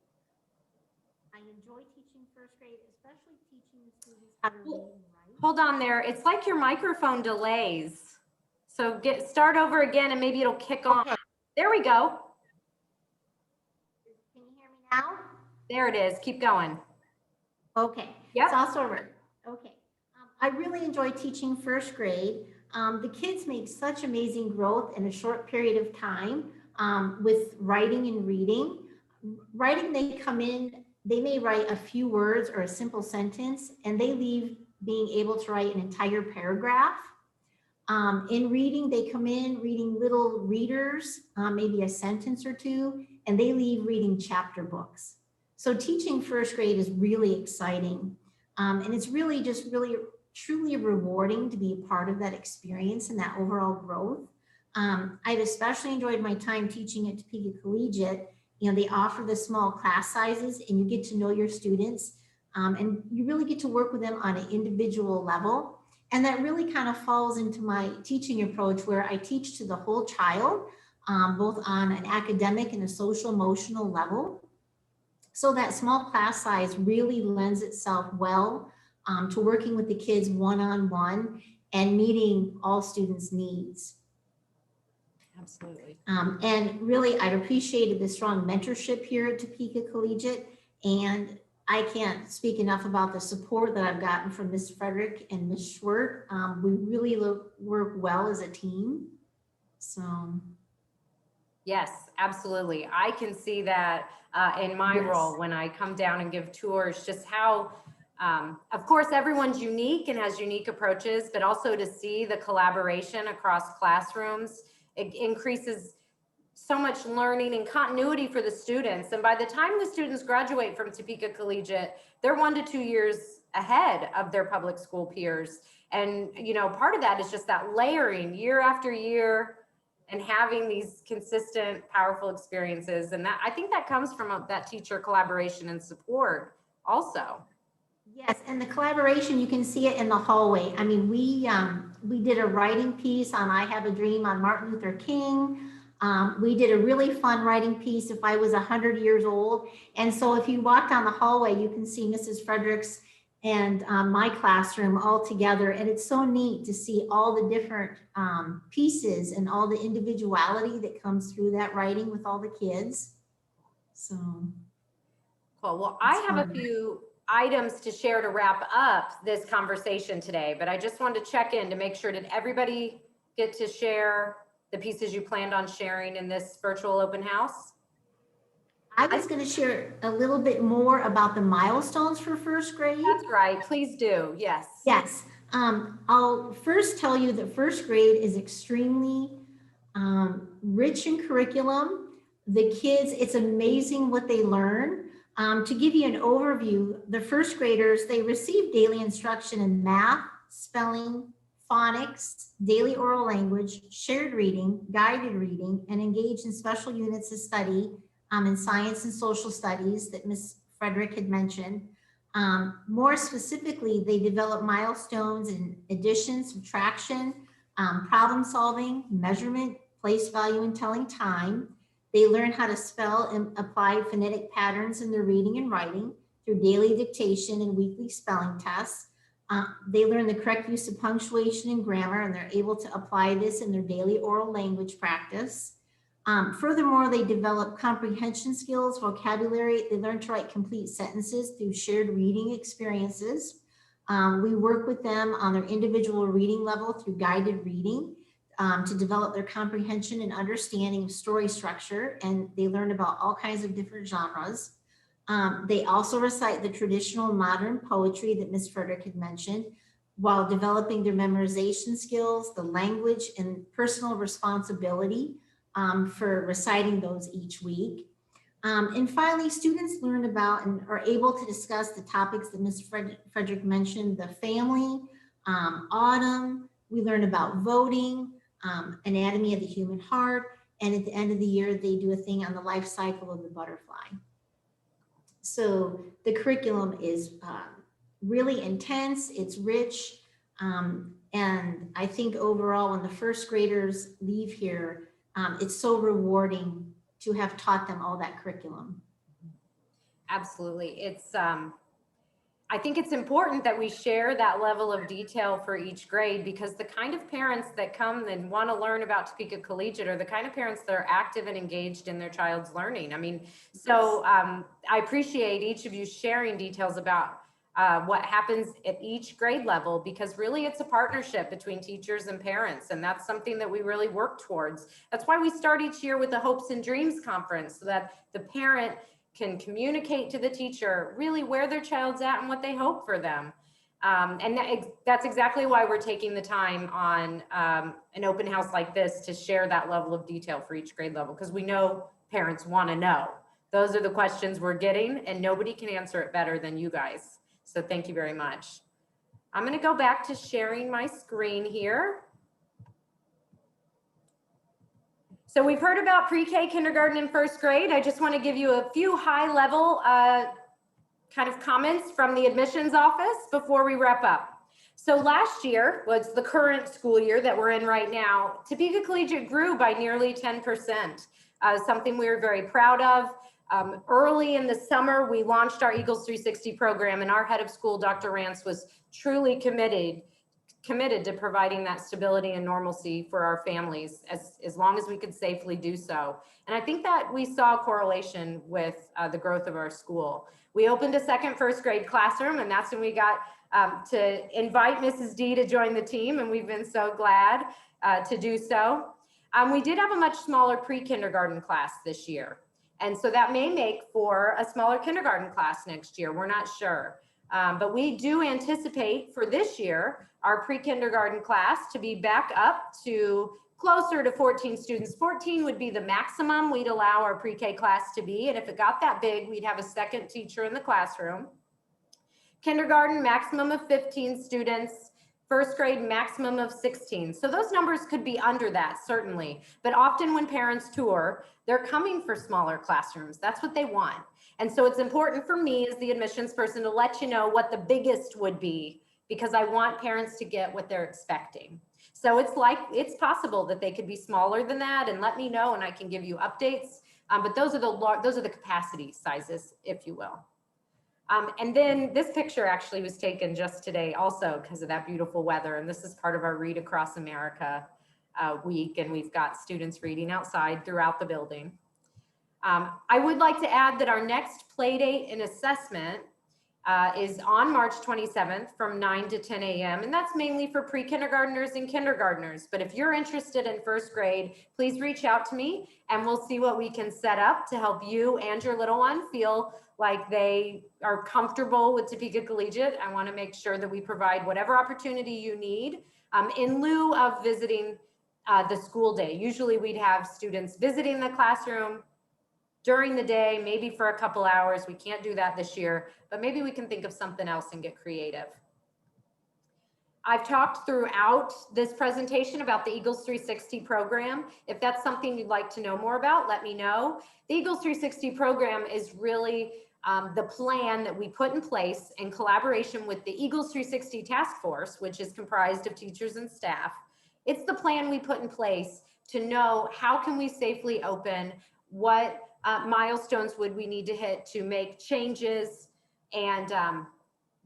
F: I enjoy teaching first grade, especially teaching the students how to read and write.
A: Hold on there. It's like your microphone delays. So start over again and maybe it'll kick on.
F: Okay.
A: There we go.
F: Can you hear me now?
A: There it is. Keep going.
F: Okay.
A: Yep.
F: It's also right. Okay. I really enjoy teaching first grade. The kids make such amazing growth in a short period of time with writing and reading. Writing, they come in, they may write a few words or a simple sentence, and they leave being able to write an entire paragraph. In reading, they come in reading little readers, maybe a sentence or two, and they leave reading chapter books. So teaching first grade is really exciting. And it's really just truly rewarding to be a part of that experience and that overall growth. I've especially enjoyed my time teaching at Topeka Collegiate. You know, they offer the small class sizes and you get to know your students, and you really get to work with them on an individual level. And that really kind of falls into my teaching approach, where I teach to the whole child, both on an academic and a social emotional level. So that small class size really lends itself well to working with the kids one-on-one and meeting all students' needs.
A: Absolutely.
F: And really, I've appreciated the strong mentorship here at Topeka Collegiate, and I can't speak enough about the support that I've gotten from Ms. Frederick and Ms. Schwert. We really work well as a team. So.
A: Yes, absolutely. I can see that in my
F: Yes.
A: role when I come down and give tours, just how, of course, everyone's unique and has unique approaches, but also to see the collaboration across classrooms, it increases so much learning and continuity for the students. And by the time the students graduate from Topeka Collegiate, they're 1 to 2 years ahead of their public school peers. And, you know, part of that is just that layering year after year and having these consistent, powerful experiences. And that, I think that comes from that teacher collaboration and support also.
F: Yes, and the collaboration, you can see it in the hallway. I mean, we did a writing piece on I Have a Dream on Martin Luther King. We did a really fun writing piece, If I Was 100 Years Old. And so if you walk down the hallway, you can see Mrs. Frederick's and my classroom all together. And it's so neat to see all the different pieces and all the individuality that comes through that writing with all the kids. So.
A: Cool. Well, I have a few items to share to wrap up this conversation today, but I just wanted to check in to make sure, did everybody get to share the pieces you planned on sharing in this virtual open house?
F: I was going to share a little bit more about the milestones for first grade.
A: That's right. Please do. Yes.
F: Yes. I'll first tell you that first grade is extremely rich in curriculum. The kids, it's amazing what they learn. To give you an overview, the first graders, they receive daily instruction in math, spelling, phonics, daily oral language, shared reading, guided reading, and engage in special units of study in science and social studies that Ms. Frederick had mentioned. More specifically, they develop milestones in addition, subtraction, problem solving, measurement, place value, and telling time. They learn how to spell and apply phonetic patterns in their reading and writing through daily dictation and weekly spelling tests. They learn the correct use of punctuation and grammar, and they're able to apply this in their daily oral language practice. Furthermore, they develop comprehension skills, vocabulary. They learn to write complete sentences through shared reading experiences. We work with them on their individual reading level through guided reading to develop their comprehension and understanding of story structure, and they learn about all kinds of different genres. They also recite the traditional modern poetry that Ms. Frederick had mentioned, while developing their memorization skills, the language, and personal responsibility for reciting those each week. And finally, students learn about and are able to discuss the topics that Ms. Frederick mentioned, the family, autumn. We learn about voting, anatomy of the human heart, and at the end of the year, they do a thing on the life cycle of the butterfly. So the curriculum is really intense, it's rich, and I think overall when the first graders leave here, it's so rewarding to have taught them all that curriculum.
A: Absolutely. It's, I think it's important that we share that level of detail for each grade, because the kind of parents that come and want to learn about Topeka Collegiate are the kind of parents that are active and engaged in their child's learning. I mean, so I appreciate each of you sharing details about what happens at each grade level, because really it's a partnership between teachers and parents, and that's something that we really work towards. That's why we start each year with the Hopes and Dreams Conference, so that the parent can communicate to the teacher really where their child's at and what they hope for them. And that's exactly why we're taking the time on an open house like this to share that level of detail for each grade level, because we know parents want to know. Those are the questions we're getting, and nobody can answer it better than you guys. So thank you very much. I'm going to go back to sharing my screen here. So we've heard about pre-K, kindergarten, and first grade. I just want to give you a few high-level kind of comments from the admissions office before we wrap up. So last year was the current school year that we're in right now. Topeka Collegiate grew by nearly 10%, something we were very proud of. Early in the summer, we launched our Eagles 360 program, and our head of school, Dr. Rance, was truly committed to providing that stability and normalcy for our families as long as we could safely do so. And I think that we saw a correlation with the growth of our school. We opened a second first grade classroom, and that's when we got to invite Mrs. D to join the team, and we've been so glad to do so. We did have a much smaller pre-kindergarten class this year. And so that may make for a smaller kindergarten class next year. We're not sure. But we do anticipate for this year, our pre-kindergarten class to be back up to closer to 14 students. 14 would be the maximum we'd allow our pre-K class to be. And if it got that big, we'd have a second teacher in the classroom. Kindergarten, maximum of 15 students. First grade, maximum of 16. So those numbers could be under that, certainly. But often when parents tour, they're coming for smaller classrooms. That's what they want. And so it's important for me as the admissions person to let you know what the biggest would be, because I want parents to get what they're expecting. So it's possible that they could be smaller than that, and let me know and I can give you updates. But those are the capacity sizes, if you will. And then this picture actually was taken just today also because of that beautiful weather. And this is part of our Read Across America week. And we've got students reading outside throughout the building. I would like to add that our next play date and assessment is on March 27th from 9 to 10 a.m. And that's mainly for pre-kindergartners and kindergartners. But if you're interested in first grade, please reach out to me and we'll see what we can set up to help you and your little one feel like they are comfortable with Topeka Collegiate. I want to make sure that we provide whatever opportunity you need in lieu of visiting the school day. Usually we'd have students visiting the classroom during the day, maybe for a couple hours. We can't do that this year, but maybe we can think of something else and get creative. I've talked throughout this presentation about the Eagles 360 program. If that's something you'd like to know more about, let me know. The Eagles 360 program is really the plan that we put in place in collaboration with the Eagles 360 Task Force, which is comprised of teachers and staff. It's the plan we put in place to know how can we safely open, what milestones would we need to hit to make changes, and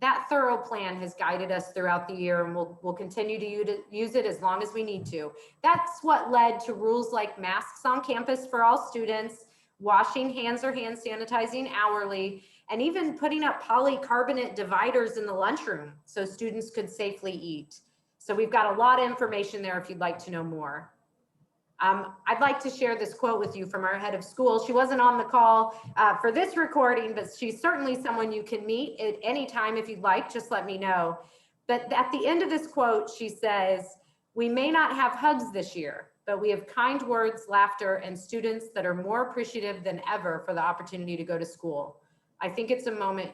A: that thorough plan has guided us throughout the year, and we'll continue to use it as long as we need to. That's what led to rules like masks on campus for all students, washing hands or hand sanitizing hourly, and even putting up polycarbonate dividers in the lunchroom so students could safely eat. So we've got a lot of information there if you'd like to know more. I'd like to share this quote with you from our head of school. She wasn't on the call for this recording, but she's certainly someone you can meet at any time if you'd like, just let me know. But at the end of this quote, she says, "We may not have hugs this year, but we have kind words, laughter, and students that are more appreciative than ever for the opportunity to go to school. I think it's a moment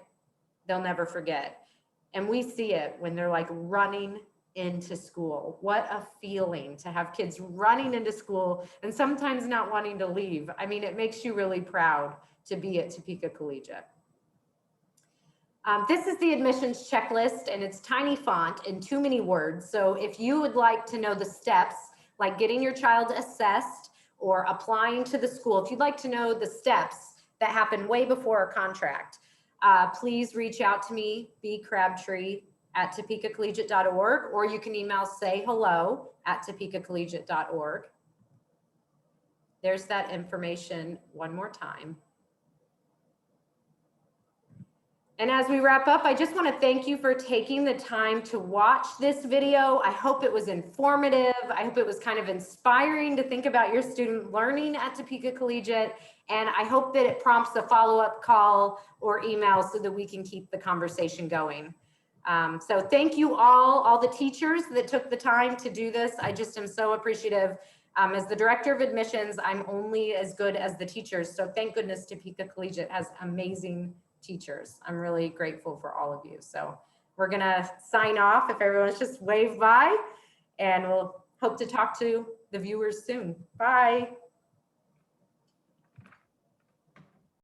A: they'll never forget." And we see it when they're like running into school. What a feeling to have kids running into school and sometimes not wanting to leave. I mean, it makes you really proud to be at Topeka Collegiate. This is the admissions checklist, and it's tiny font and too many words. So if you would like to know the steps, like getting your child assessed or applying to the school, if you'd like to know the steps that happen way before a contract, please reach out to me, bcrabtree@topekacollegiate.org, or you can email sayhello@topekacollegiate.org. There's that information one more time. And as we wrap up, I just want to thank you for taking the time to watch this video. I hope it was informative. I hope it was kind of inspiring to think about your student learning at Topeka Collegiate. And I hope that it prompts a follow-up call or email so that we can keep the conversation going. So thank you all the teachers that took the time to do this. I just am so appreciative. As the director of admissions, I'm only as good as the teachers. So thank goodness Topeka Collegiate has amazing teachers. I'm really grateful for all of you. So we're gonna sign off if everyone's just wave bye, and we'll hope to talk to the viewers soon. Bye.